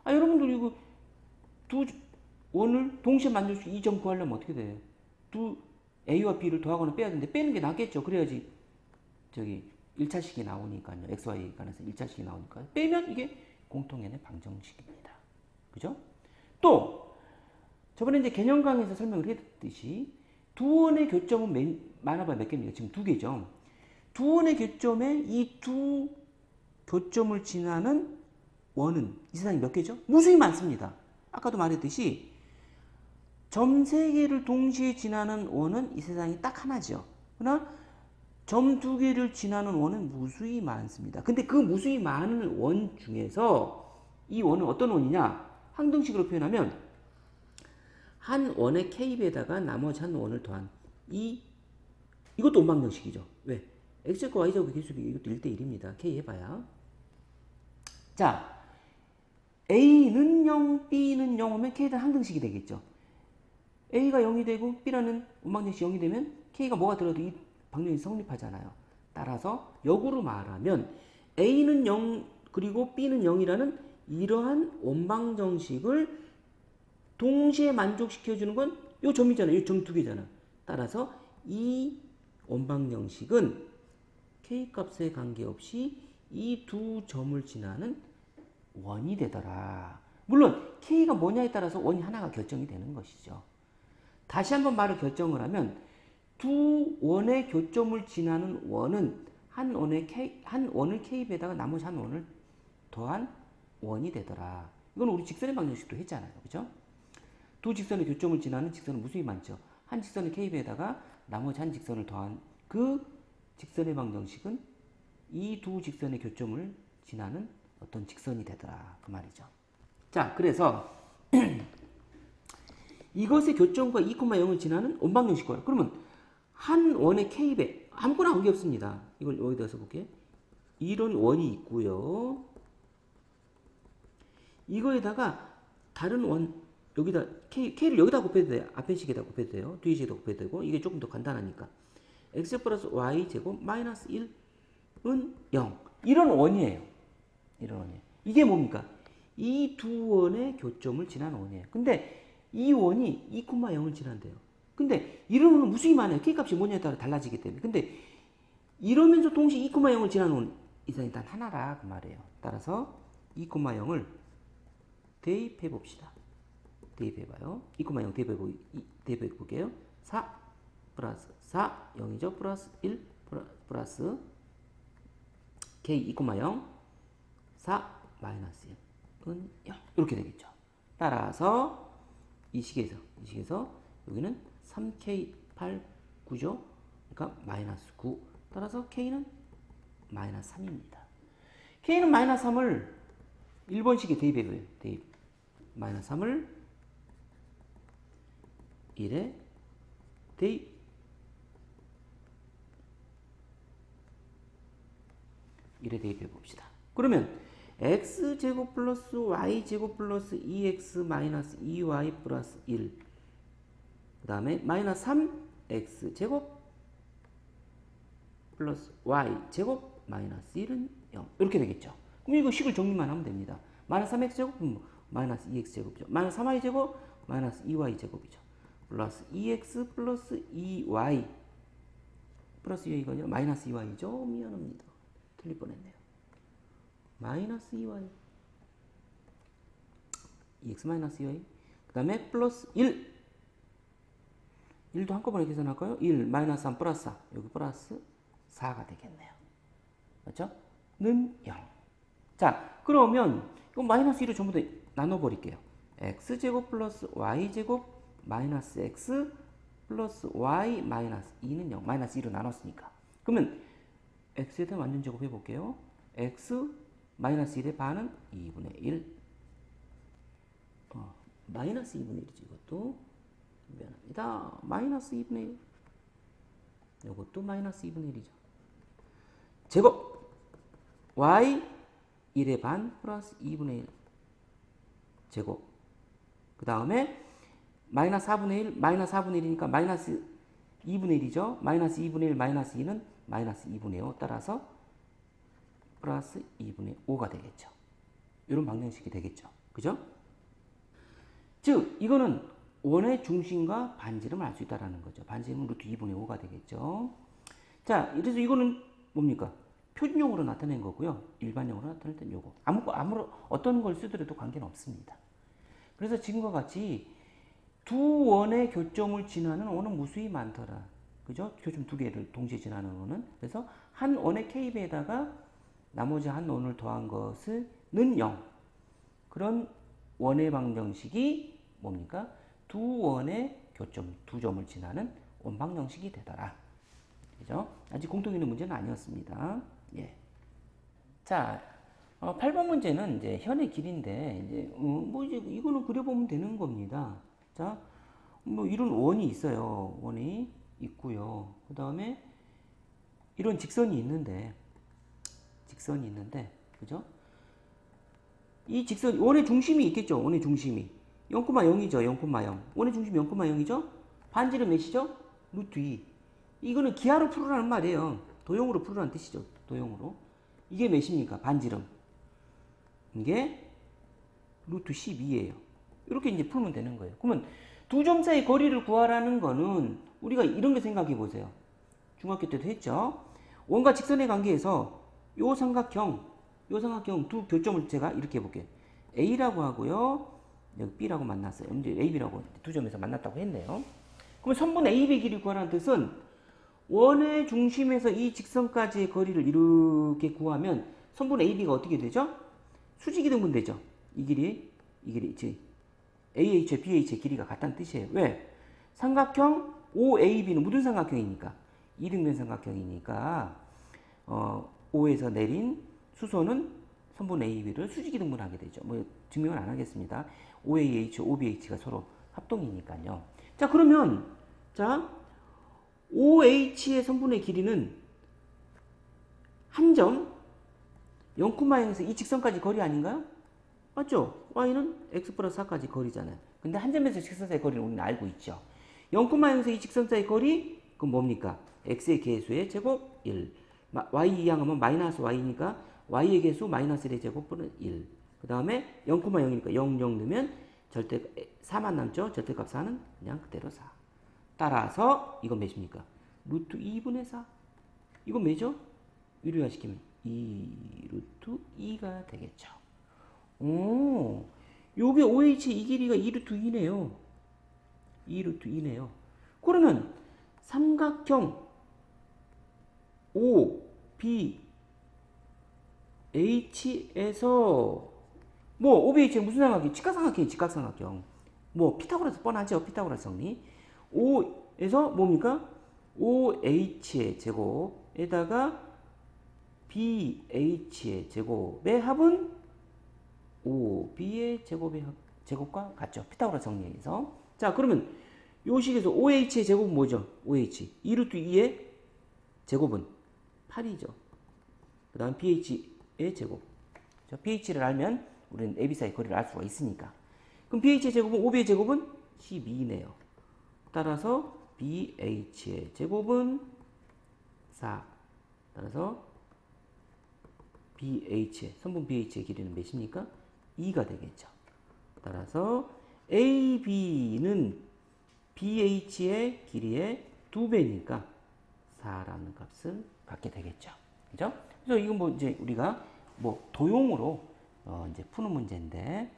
여러분들 이거 두 원을 동시에 만족시키고 이 점 구하려면 어떻게 돼요? 두 A와 B를 더하거나 빼야 되는데 빼는 게 낫겠죠. 그래야지 저기 1차식이 나오니까요. X, Y 간에서 1차식이 나오니까 빼면 이게 공통현의 방정식입니다. 그죠? 또 저번에 이제 개념 강의에서 설명을 했듯이 두 원의 교점은 많아봐야 몇 개입니까? 지금 두 개죠. 두 원의 교점에 이 두 교점을 지나는 원은 이 세상에 몇 개죠? 무수히 많습니다. 아까도 말했듯이 점 3개를 동시에 지나는 원은 이 세상에 딱 하나죠. 그러나 점 2개를 지나는 원은 무수히 많습니다. 근데 그 무수히 많은 원 중에서 이 원은 어떤 원이냐? 항등식으로 표현하면 한 원의 K배에다가 나머지 한 원을 더한 이것도 원방정식이죠. 왜? X제곱과 Y제곱의 개수비 이것도 1대1입니다. K 해봐야. 자, A는 0, B는 0 오면 K는 항등식이 되겠죠. A가 0이 되고 B라는 원방정식이 0이 되면 K가 뭐가 들어도 이 방정식이 성립하잖아요. 따라서 역으로 말하면 A는 0 그리고 B는 0이라는 이러한 원방정식을 동시에 만족시켜주는 건 요 점이잖아요. 요 점 두 개잖아. 따라서 이 원방정식은 K값에 관계없이 이 두 점을 지나는 원이 되더라. 물론 K가 뭐냐에 따라서 원이 하나가 결정이 되는 것이죠. 다시 한번 말을 결정을 하면 두 원의 교점을 지나는 원은 한 원을 K배에다가 나머지 한 원을 더한 원이 되더라. 이건 우리 직선의 방정식도 했잖아요. 그죠? 두 직선의 교점을 지나는 직선은 무수히 많죠. 한 직선의 K배에다가 나머지 한 직선을 더한 그 직선의 방정식은 이 두 직선의 교점을 지나는 어떤 직선이 되더라. 그 말이죠. 자, 그래서 이것의 교점과 2,0을 지나는 원방정식이에요. 그러면 한 원의 K배 아무거나 관계없습니다. 이걸 여기다 써볼게요. 이런 원이 있고요. 이거에다가 다른 원 여기다 K를 여기다 곱해도 돼요. 앞에 식에다 곱해도 돼요. 뒤에 식에다 곱해도 되고 이게 조금 더 간단하니까 x 플러스 y 제곱 마이너스 1은 0 이런 원이에요. 이런 원이에요. 이게 뭡니까? 이 두 원의 교점을 지난 원이에요. 근데 이 원이 2,0을 지난대요. 근데 이런 원은 무수히 많아요. K값이 뭐냐에 따라 달라지기 때문에. 근데 이러면서 동시에 2,0을 지난 원 이상이 단 하나라 그 말이에요. 따라서 2,0을 대입해 봅시다. 대입해봐요. 2,0 대입해 볼게요. 4 플러스 4 0이죠. 플러스 1 플러스 K 2,0 4 마이너스 1은 0 이렇게 되겠죠. 따라서 이 식에서 여기는 3K 8 9죠. 그러니까 마이너스 9 따라서 K는 마이너스 3입니다. K는 마이너스 3을 1번식에 대입해봐요. 대입 마이너스 3을 1에 대입 1에 대입해 봅시다. 그러면 x제곱 플러스 y제곱 플러스 2x 마이너스 2y 플러스 1 그 다음에 마이너스 3x제곱 플러스 y제곱 마이너스 1은 0 이렇게 되겠죠. 그럼 이거 식을 정리만 하면 됩니다. 마이너스 3x제곱 마이너스 2x제곱이죠. 마이너스 3y제곱 마이너스 2y제곱이죠. 플러스 2x 플러스 2y 플러스 2y가 아니라 마이너스 2y죠. 미안합니다. 틀릴 뻔했네요. 마이너스 2y 2x 마이너스 2y 그 다음에 플러스 1도 한꺼번에 계산할까요? 1 마이너스 3 플러스 4 여기 플러스 4가 되겠네요. 맞죠? 는 0. 자 그러면 이거 마이너스 1을 전부 다 나눠버릴게요. x제곱 플러스 y제곱 마이너스 x 플러스 y 마이너스 2는 0 마이너스 1을 나눴으니까 그러면 x에 대한 완전 제곱 해볼게요. x 마이너스 1의 반은 2분의 1 마이너스 2분의 1이죠. 이것도 미안합니다. 마이너스 2분의 1 이것도 마이너스 2분의 1이죠. 제곱 y 1의 반 플러스 2분의 1 제곱 그 다음에 마이너스 4분의 1 마이너스 4분의 1이니까 마이너스 2분의 1이죠. 마이너스 2분의 1 마이너스 2는 마이너스 2분의 5 따라서 플러스 2분의 5가 되겠죠. 이런 방정식이 되겠죠. 그죠? 즉 이거는 원의 중심과 반지름을 알 수 있다는 거죠. 반지름은 루트 2분의 5가 되겠죠. 자, 그래서 이거는 뭡니까? 표준용으로 나타낸 거고요. 일반용으로 나타낼 때는 요거. 어떤 걸 쓰더라도 관계는 없습니다. 그래서 지금과 같이 두 원의 교점을 지나는 원은 무수히 많더라. 그죠? 교점 두 개를 동시에 지나는 원은. 그래서 한 원의 K배에다가 나머지 한 원을 더한 것은 0. 그런 원의 방정식이 뭡니까? 두 원의 교점, 두 점을 지나는 원방정식이 되더라. 그죠? 아직 공통 있는 문제는 아니었습니다. 예. 자, 8번 문제는 이제 현의 길인데, 이제 이거는 그려보면 되는 겁니다. 자, 이런 원이 있어요. 원이 있고요. 그 다음에 이런 직선이 있는데, 그죠? 이 직선, 원의 중심이 있겠죠. 원의 중심이. 0,0이죠. 0,0. 원의 중심 0,0이죠. 반지름 몇이죠? 루트 2. 이거는 기하로 풀으라는 말이에요. 도형으로 풀으라는 뜻이죠. 도형으로. 이게 몇입니까? 반지름. 이게 루트 12예요. 이렇게 이제 풀면 되는 거예요. 그러면 두 점 사이 거리를 구하라는 거는 우리가 이런 거 생각해 보세요. 중학교 때도 했죠. 원과 직선의 관계에서 요 삼각형 두 교점을 제가 이렇게 해볼게요. A라고 하고요. 여기 B라고 만났어요. 이제 A, B라고 두 점에서 만났다고 했네요. 그럼 선분 AB 길이 구하라는 뜻은 원의 중심에서 이 직선까지의 거리를 이렇게 구하면 선분 AB가 어떻게 되죠? 수직이등분 되죠. 이 길이 AH와 BH의 길이가 같다는 뜻이에요. 왜? 삼각형 OAB는 무슨 삼각형이니까? 이등변 삼각형이니까 O에서 내린 수소는 선분 AB를 수직이등분하게 되죠. 뭐 증명은 안 하겠습니다. OAH, OBH가 서로 합동이니까요. 자, 그러면 OH의 선분의 길이는 한 점 0,0에서 이 직선까지 거리 아닌가요? 맞죠? Y는 X 플러스 4까지 거리잖아요. 근데 한 점에서 직선 사이 거리는 우리는 알고 있죠. 0,0에서 이 직선 사이 거리, 그럼 뭡니까? X의 개수의 제곱 1. Y 이항하면 마이너스 Y니까 Y의 개수 마이너스 1의 제곱분은 1. 그 다음에 0,0이니까 0, 0 넣으면 4만 남죠? 절대값 4는 그냥 그대로 4. 따라서 이건 몇입니까? 루트 2분의 4. 이건 뭐죠? 유리화시키면 2 루트 2가 되겠죠. 오, 요게 OH 이 길이가 2 루트 2네요. 2 루트 2네요. 그러면 삼각형 O, B, H에서 뭐 OBH는 무슨 삼각형? 직각삼각형이 직각삼각형. 뭐 피타고라스 뻔하죠. 피타고라스 정리. O에서 뭡니까? OH의 제곱에다가 BH의 제곱의 합은 OB의 제곱과 같죠. 피타고라스 정리해서. 자, 그러면 요 식에서 OH의 제곱은 뭐죠? OH. 2루트 2의 제곱은 8이죠. 그 다음 BH의 제곱. BH를 알면 우리는 AB 사이 거리를 알 수가 있으니까. 그럼 BH의 제곱은 OB의 제곱은 12네요. 따라서 BH의 제곱은 4. 따라서 선분 BH의 길이는 몇입니까? 2가 되겠죠. 따라서 AB는 BH의 길이의 2배니까 4라는 값을 갖게 되겠죠. 그죠? 그래서 이건 뭐 이제 우리가 뭐 도용으로 이제 푸는 문제인데,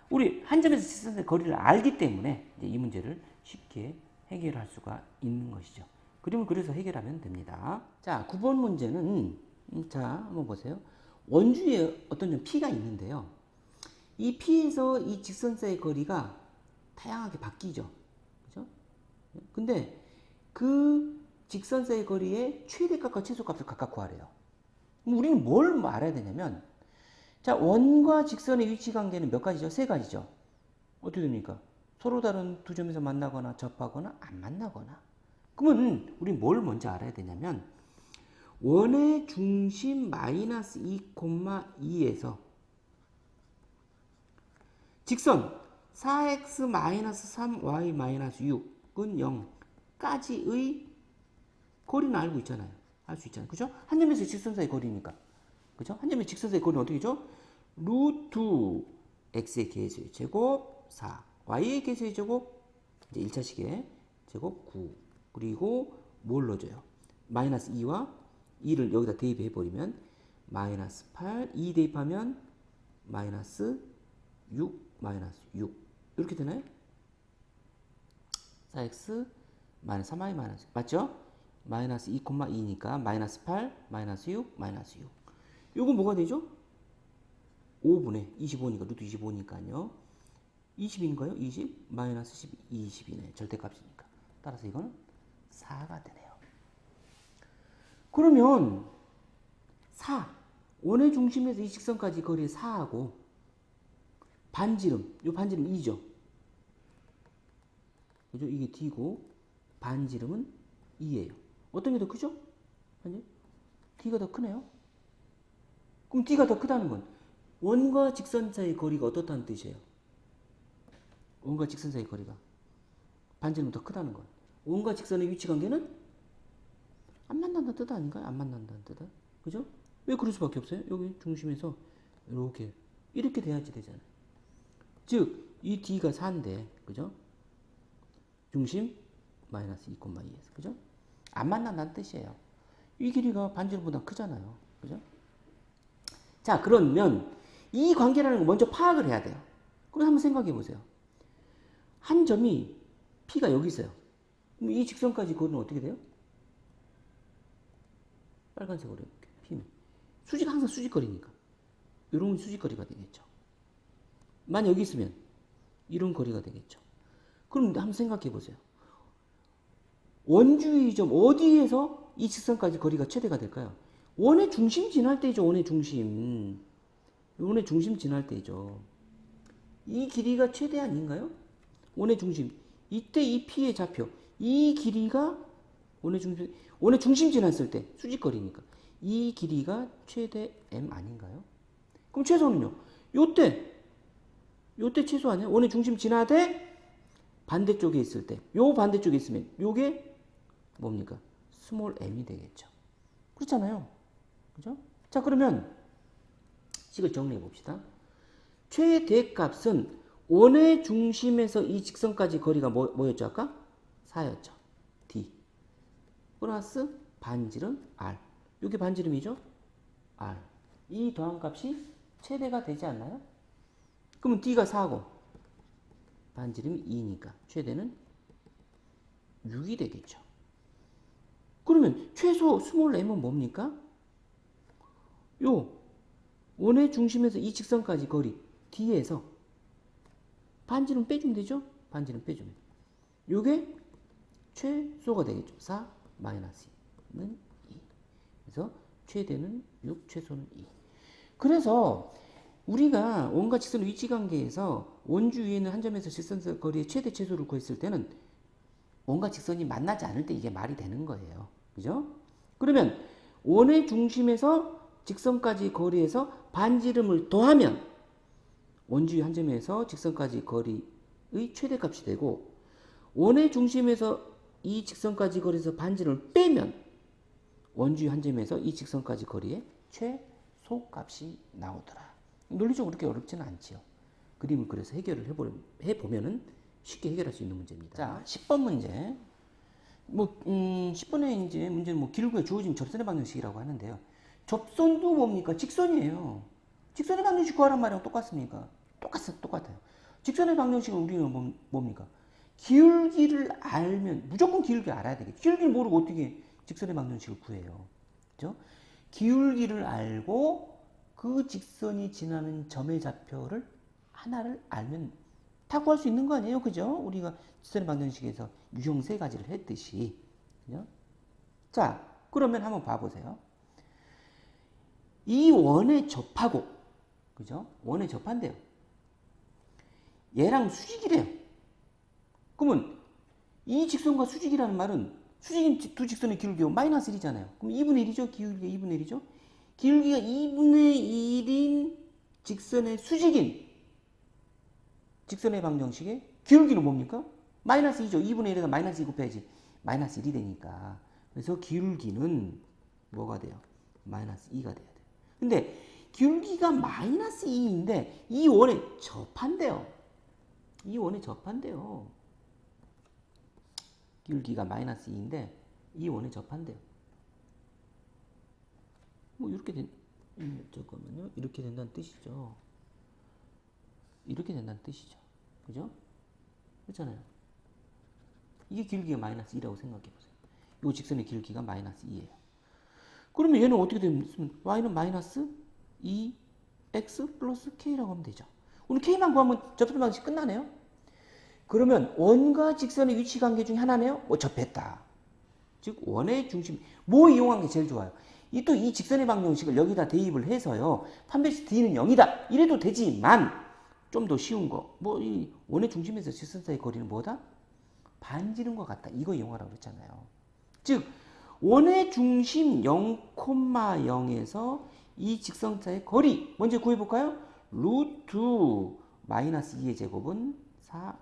우리 한 점에서 직선의 거리를 알기 때문에 이제 이 문제를 쉽게 해결할 수가 있는 것이죠. 그림을 그려서 해결하면 됩니다. 자, 9번 문제는 한번 보세요. 원주에 어떤 점 P가 있는데요. 이 P에서 이 직선 사이의 거리가 다양하게 바뀌죠. 그죠? 근데 그 직선 사이의 거리의 최대값과 최소값을 각각 구하래요. 그럼 우리는 뭘 알아야 되냐면, 자, 원과 직선의 위치 관계는 몇 가지죠? 세 가지죠. 어떻게 됩니까? 서로 다른 두 점에서 만나거나 접하거나 안 만나거나. 그러면 우리 뭘 먼저 알아야 되냐면, 원의 중심 마이너스 2,2에서 직선 4x 마이너스 3y 마이너스 6은 0까지의 거리는 알고 있잖아요. 알 수 있잖아요. 그죠? 한 점에서 직선 사이 거리니까. 그죠? 한 점에서 직선 사이 거리는 어떻게 되죠? 루트 x의 개수의 제곱 4, y의 개수의 제곱, 이제 1차식의 제곱 9. 그리고 뭘 넣어줘요? 마이너스 2와 2를 여기다 대입해 버리면 마이너스 8, 2 대입하면 마이너스 6, 마이너스 6. 이렇게 되나요? 4x 마이너스 3y 마이너스, 맞죠? 마이너스 2,2니까 마이너스 8, 마이너스 6, 마이너스 6. 요거 뭐가 되죠? 5분의 25니까, 루트 25니까요. 20인가요? 20? 마이너스 20이네. 절대값이니까. 따라서 이거는 4가 되네요. 그러면 4. 원의 중심에서 이 직선까지 거리의 4하고 반지름, 요 반지름 2죠. 그죠? 이게 D고 반지름은 2예요. 어떤 게 더 크죠? D가 더 크네요. 그럼 D가 더 크다는 건 원과 직선 사이의 거리가 어떻다는 뜻이에요? 원과 직선 사이 거리가 반지름 더 크다는 거야. 원과 직선의 위치 관계는 안 만난다는 뜻 아닌가요? 안 만난다는 뜻. 그죠? 왜 그럴 수밖에 없어요? 여기 중심에서 이렇게 돼야지 되잖아요. 즉, 이 D가 4인데, 그죠? 중심 마이너스 2,2에서, 그죠? 안 만난다는 뜻이에요. 이 길이가 반지름보다 크잖아요. 그죠? 자, 그러면 이 관계라는 거 먼저 파악을 해야 돼요. 그럼 한번 생각해 보세요. 한 점이 P가 여기 있어요. 그럼 이 직선까지 거리는 어떻게 돼요? 빨간색으로 이렇게 P는. 수직 항상 수직거리니까. 이런 수직거리가 되겠죠. 만약 여기 있으면 이런 거리가 되겠죠. 그럼 한번 생각해 보세요. 원주의 점 어디에서 이 직선까지 거리가 최대가 될까요? 원의 중심 지날 때이죠. 원의 중심. 원의 중심 지날 때이죠. 이 길이가 최대 아닌가요? 원의 중심. 이때 이 P의 좌표. 이 길이가 원의 중심 지났을 때 수직거리니까. 이 길이가 최대 M 아닌가요? 그럼 최소는요? 요때 최소 아니야? 원의 중심 지나되 반대쪽에 있을 때. 요 반대쪽에 있으면 요게 뭡니까? 스몰 m이 되겠죠. 그렇잖아요. 그죠? 자, 그러면 식을 정리해 봅시다. 최대값은 원의 중심에서 이 직선까지 거리가 뭐였죠? 아까? 4였죠. D. 플러스 반지름 R. 이게 반지름이죠? R. 이 더한 값이 최대가 되지 않나요? 그러면 D가 4고 반지름이 2니까 최대는 6이 되겠죠. 그러면 최소 스몰 m은 뭡니까? 요 원의 중심에서 이 직선까지 거리 D에서 반지름 빼주면 되죠? 반지름 빼주면 요게 최소가 되겠죠. 4 마이너스 2는 2. 그래서 최대는 6, 최소는 2. 그래서 우리가 원과 직선의 위치 관계에서 원주 위에 있는 한 점에서 직선 거리의 최대 최소를 구했을 때는 원과 직선이 만나지 않을 때 이게 말이 되는 거예요. 그죠? 그러면 원의 중심에서 직선까지 거리에서 반지름을 더하면 원주의 한 점에서 직선까지 거리의 최대값이 되고 원의 중심에서 이 직선까지 거리에서 반지름을 빼면 원주의 한 점에서 이 직선까지 거리의 최소값이 나오더라. 논리적으로 그렇게 어렵지는 않지요. 그림을 그려서 해결을 해보면은 쉽게 해결할 수 있는 문제입니다. 자, 10번 문제. 10번의 이제 문제는 길고에 주어진 접선의 방정식이라고 하는데요. 접선도 뭡니까? 직선이에요. 직선의 방정식 구하란 말이랑 똑같습니까? 똑같아요. 직선의 방정식은 우리는 뭡니까? 기울기를 알면, 무조건 기울기 알아야 되겠죠. 기울기를 모르고 어떻게 직선의 방정식을 구해요. 그죠? 기울기를 알고 그 직선이 지나는 점의 좌표를 하나를 알면 다 구할 수 있는 거 아니에요? 그죠? 우리가 직선의 방정식에서 유형 3가지를 했듯이. 그죠? 자, 그러면 한번 봐보세요. 이 원에 접하고, 그죠? 원에 접한대요. 얘랑 수직이래요. 그러면 이 직선과 수직이라는 말은 수직인 두 직선의 기울기가 마이너스 1이잖아요. 그럼 2분의 1이죠? 기울기가 2분의 1이죠? 기울기가 2분의 1인 직선의 수직인 직선의 방정식의 기울기는 뭡니까? 마이너스 2죠. 2분의 1에다 마이너스 2 곱해야지 마이너스 1이 되니까. 그래서 기울기는 뭐가 돼요? 마이너스 2가 돼야 돼요. 근데 기울기가 마이너스 2인데 이 원에 접한대요. 이 원에 접한대요. 기울기가 마이너스 2인데 이 원에 접한대요. 이렇게 잠깐만요. 이렇게 된다는 뜻이죠. 이렇게 된다는 뜻이죠. 그죠? 그렇잖아요. 이게 기울기가 마이너스 2라고 생각해 보세요. 이 직선의 기울기가 마이너스 2예요. 그러면 얘는 어떻게 되면 y는 마이너스 2x 플러스 k라고 하면 되죠. 오늘 k만 구하면 접선 방식 끝나네요. 그러면 원과 직선의 위치 관계 중에 하나네요. 접했다. 즉 원의 중심. 뭐 이용한 게 제일 좋아요? 이 직선의 방정식을 여기다 대입을 해서요. 판별식 d는 0이다. 이래도 되지만 좀 더 쉬운 거. 이 원의 중심에서 직선 사이의 거리는 뭐다? 반지름과 같다. 이거 이용하라고 그랬잖아요. 즉 원의 중심 0,0에서 이 직선 사이의 거리 먼저 구해볼까요? 루트 마이너스 2의 제곱은 4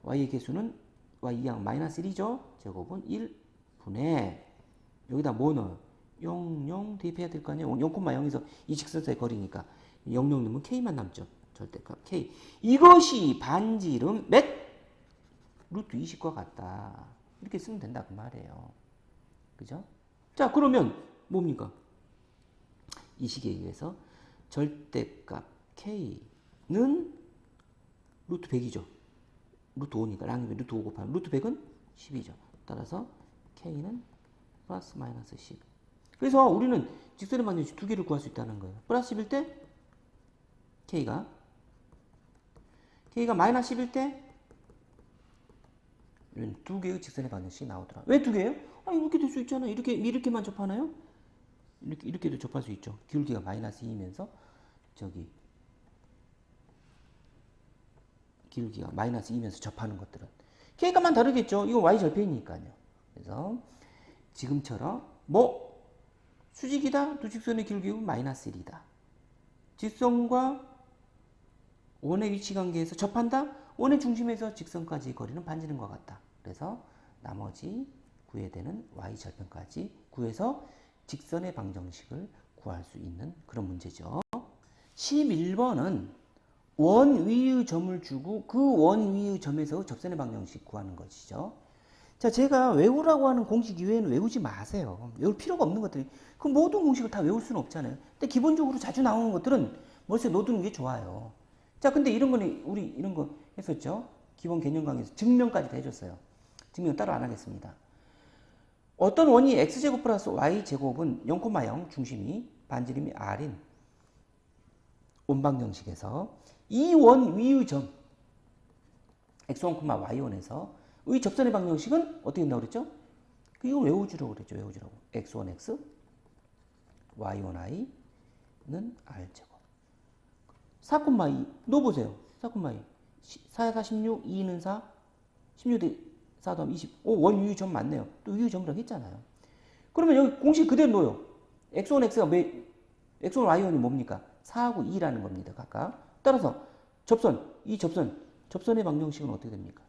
y의 개수는 y2항 마이너스 1이죠. 제곱은 1분의 여기다 뭐 넣어요? 0, 0 대입해야 될 거 아니에요. 0,0에서 이 직선사의 거리니까 0, 0 넣으면 k만 남죠. 절대값 k. 이것이 반지름 몇? 루트 20과 같다. 이렇게 쓰면 된다 그 말이에요. 그죠? 자, 그러면 뭡니까? 이 식에 의해서 절대값 k는 루트 100이죠. 루트 5니까 랑이면 루트 5 곱하면 루트 100은 10이죠. 따라서 k는 플러스 마이너스 10. 그래서 우리는 직선의 방정식 두 개를 구할 수 있다는 거예요. 플러스 10일 때 k가 마이너스 10일 때 두 개의 직선의 방정식이 나오더라. 왜 두 개예요? 아, 이렇게 될 수 있잖아요. 이렇게만 접하나요? 이렇게도 접할 수 있죠. 기울기가 마이너스 2이면서 저기 기울기가 마이너스 2면서 접하는 것들은 k값만 다르겠죠. 이건 y 절편이니까요. 그래서 지금처럼 뭐 수직이다. 두 직선의 기울기는 마이너스 1이다. 직선과 원의 위치 관계에서 접한다. 원의 중심에서 직선까지의 거리는 반지름과 같다. 그래서 나머지 구해야 되는 y 절편까지 구해서 직선의 방정식을 구할 수 있는 그런 문제죠. 11번은 원 위의 점을 주고 그 원 위의 점에서 접선의 방정식 구하는 것이죠. 자, 제가 외우라고 하는 공식 이외에는 외우지 마세요. 외울 필요가 없는 것들이. 그 모든 공식을 다 외울 수는 없잖아요. 근데 기본적으로 자주 나오는 것들은 머릿속에 넣어두는 게 좋아요. 자, 근데 이런 거는 우리 이런 거 했었죠. 기본 개념 강의에서 증명까지 다 해줬어요. 증명 따로 안 하겠습니다. 어떤 원이 x제곱 플러스 y제곱은 0,0 중심이 반지름이 r인 원방정식에서 이 원 위의 점 x1, y1에서 의 접선의 방정식은 어떻게 된다고 그랬죠? 이거 외워주라고 그랬죠. 외워주라고. x1x, y1i는 r제곱. 4,2 넣어보세요. 4,2 4, 4, 16, 2는 4, 16대 4 더하면 20. 오, 원 위의 점 맞네요. 또 위의 점이라고 했잖아요. 그러면 여기 공식 그대로 넣어요. x1x가 x1, y1이 뭡니까? 4하고 2라는 겁니다. 각각. 따라서 접선의 방정식은 어떻게 됩니까?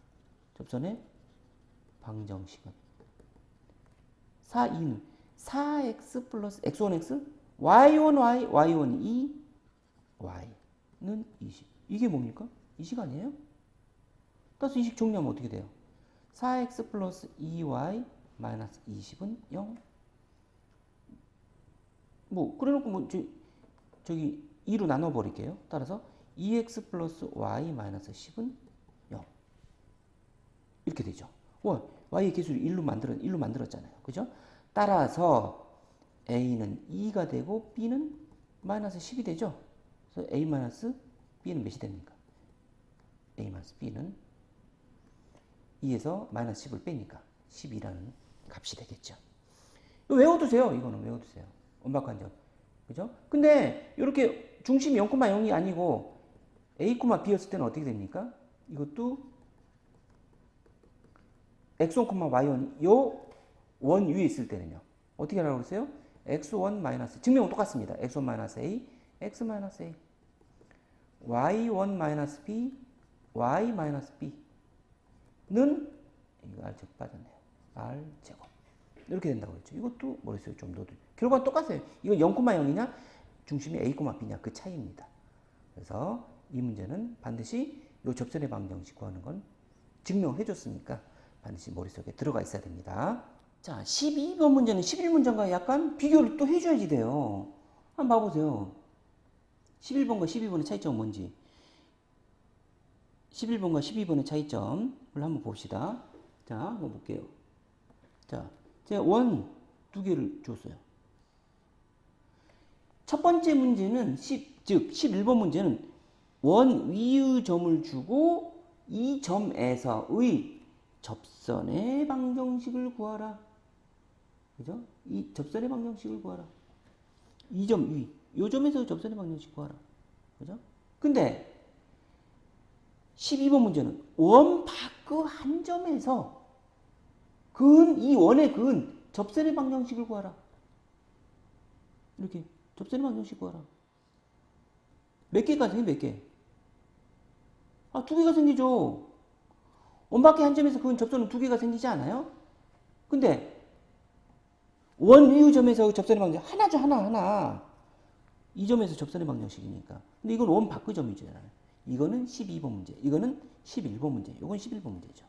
접선의 방정식은 4, 2는 4x 플러스 x1x, y1y, y1 2y는 20. 이게 뭡니까? 이식 아니에요? 따라서 이식 정리하면 어떻게 돼요? 4x 플러스 2y 마이너스 20은 0. 뭐 그래놓고 뭐 저기 2로 나눠버릴게요. 따라서 2x 플러스 y 마이너스 10은 0. 이렇게 되죠. y의 개수를 1로 만들었잖아요. 그죠? 따라서 a는 2가 되고 b는 마이너스 10이 되죠. 그래서 a 마이너스 b는 몇이 됩니까? a 마이너스 b는 2에서 마이너스 10을 빼니까 12라는 값이 되겠죠. 외워두세요. 이거는 외워두세요. 원박한점. 그죠? 근데 이렇게 중심이 0,0이 아니고 a, b였을 때는 어떻게 됩니까? 이것도 x1, y1 요 원 위에 있을 때는요. 어떻게 하라고 그랬어요? x1 마이너스 증명은 똑같습니다. x1 마이너스 a, x 마이너스 a y1 마이너스 b, y 마이너스 b는 이거 r제곱 빠졌네요. r제곱 이렇게 된다고 그랬죠. 이것도 머릿속에 좀 넣어두세요. 결과는 똑같아요. 이건 0,0이냐 중심이 a, b냐 그 차이입니다. 그래서 이 문제는 반드시 이 접선의 방정식 구하는 건 증명해 줬으니까 반드시 머릿속에 들어가 있어야 됩니다. 자, 12번 문제는 11문제과 약간 비교를 또 해줘야지 돼요. 한번 봐보세요. 11번과 12번의 차이점은 뭔지. 11번과 12번의 차이점을 한번 봅시다. 자, 한번 볼게요. 자, 제가 원 두 개를 줬어요. 첫 번째 문제는 즉 11번 문제는 원 위의 점을 주고 이 점에서의 접선의 방정식을 구하라. 그죠? 이 접선의 방정식을 구하라. 이 점 위. 요 점에서 접선의 방정식 구하라. 그죠? 근데 12번 문제는 원 밖의 한 점에서 이 원의 근 접선의 방정식을 구하라. 이렇게 접선의 방정식 구하라. 몇 개가 생겨? 몇 개? 아, 두 개가 생기죠. 원밖에 한 점에서 그은 접선은 두 개가 생기지 않아요? 근데 원 위의 점에서 접선의 방정식 하나죠, 하나. 이 점에서 접선의 방정식이니까. 근데 이건 원 밖의 점이잖아요. 이거는 12번 문제, 이거는 11번 문제, 이건 11번 문제죠.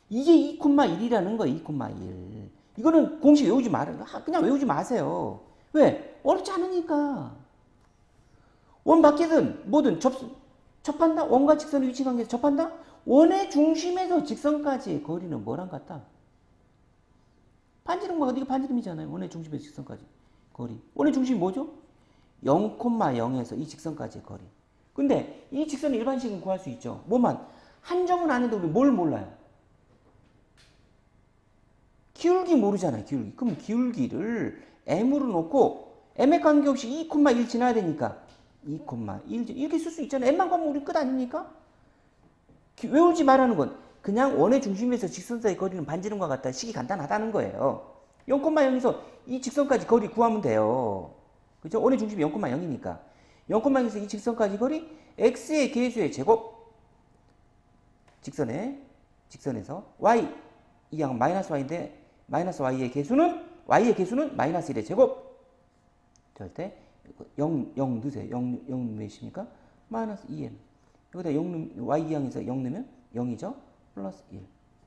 이게 2,1이라는 거예요. 2,1. 이거는 공식 외우지 말아요. 그냥 외우지 마세요. 왜? 어렵지 않으니까. 원 밖이든 뭐든 접한다? 원과 직선의 위치 관계에서 접한다? 원의 중심에서 직선까지의 거리는 뭐랑 같다? 반지름과 어디가 반지름이잖아요. 원의 중심에서 직선까지 거리. 원의 중심이 뭐죠? 0,0에서 이 직선까지의 거리. 근데 이 직선의 일반식은 구할 수 있죠. 뭐만? 한 점은 안 해도 뭘 몰라요? 기울기 모르잖아요. 기울기. 그럼 기울기를 m으로 놓고 m에 관계없이 2,1 지나야 되니까 2,1 이렇게 쓸 수 있잖아요. m만 가면 우리 끝 아닙니까? 외우지 말라는 건 그냥 원의 중심에서 직선 사이 거리는 반지름과 같다. 식이 간단하다는 거예요. 0,0에서 이 직선까지 거리 구하면 돼요. 그죠? 원의 중심이 0,0이니까 0,0에서 이 직선까지 거리 x의 계수의 제곱 직선에서 y 이 양은 마이너스 y인데 마이너스 y의 계수는 마이너스 1의 제곱. 절대 0 넣으세요. 0 몇입니까? 마이너스 2m. 여기다 0 y 양에서 0 넣으면 0이죠. 플러스 1.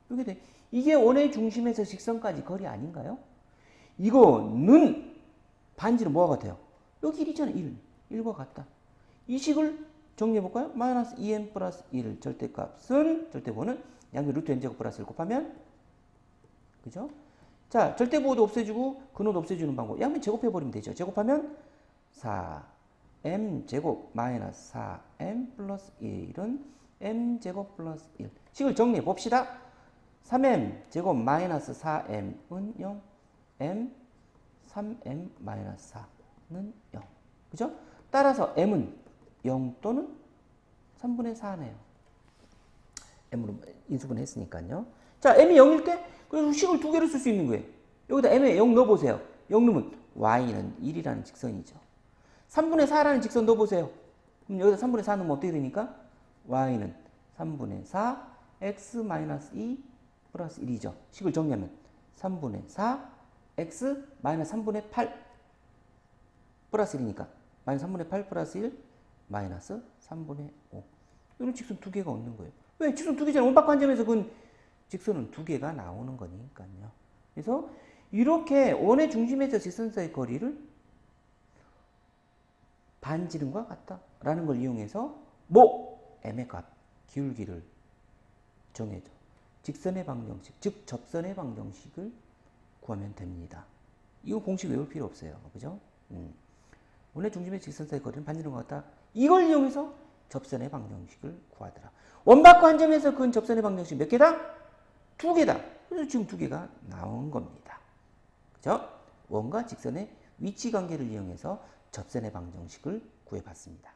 이렇게 돼. 이게 원의 중심에서 직선까지 거리 아닌가요? 이거는 반지름 뭐가 같아요? 여기 1이잖아요. 1과 같다. 이 식을 정리해 볼까요? 마이너스 2m 플러스 1 절대값은 절대부호는 양변 루트 n제곱 플러스 1 곱하면 그죠? 자, 절대부호도 없애주고 근호도 없애주는 방법. 양변 제곱해버리면 되죠. 제곱하면 4m 제곱 마이너스 4m 플러스 1은 m제곱 플러스 1. 식을 정리해 봅시다. 3m 제곱 마이너스 4m은 0, m 3m 마이너스 4는 0. 그죠? 따라서 m은 0 또는 3분의 4네요. m으로 인수분 했으니까요. 자, m이 0일 때 그래서 식을 두 개로 쓸 수 있는 거예요. 여기다 m에 0 넣어보세요. 0 넣으면 y는 1이라는 직선이죠. 3분의 4라는 직선 넣어보세요. 그럼 여기다 3분의 4 넣으면 어떻게 되니까? y는 3분의 4 x-2 플러스 1이죠. 식을 정리하면 3분의 4 x 마이너스 3분의 8 플러스 1이니까 마이너스 3분의 8 플러스 1 마이너스 3분의 5. 이런 직선 두 개가 없는 거예요. 왜? 직선 두 개잖아요. 원박한 점에서 그 직선은 두 개가 나오는 거니까요. 그래서 이렇게 원의 중심에서 직선 사이의 거리를 반지름과 같다라는 걸 이용해서 m의 값, 기울기를 정해줘. 직선의 방정식, 즉 접선의 방정식을 구하면 됩니다. 이거 공식 외울 필요 없어요. 그죠? 원의 중심의 직선 사이의 거리는 반지름과 같다. 이걸 이용해서 접선의 방정식을 구하더라. 원박과 한 점에서 그은 접선의 방정식 몇 개다? 두 개다. 그래서 지금 두 개가 나온 겁니다. 그죠? 원과 직선의 위치 관계를 이용해서 접선의 방정식을 구해봤습니다.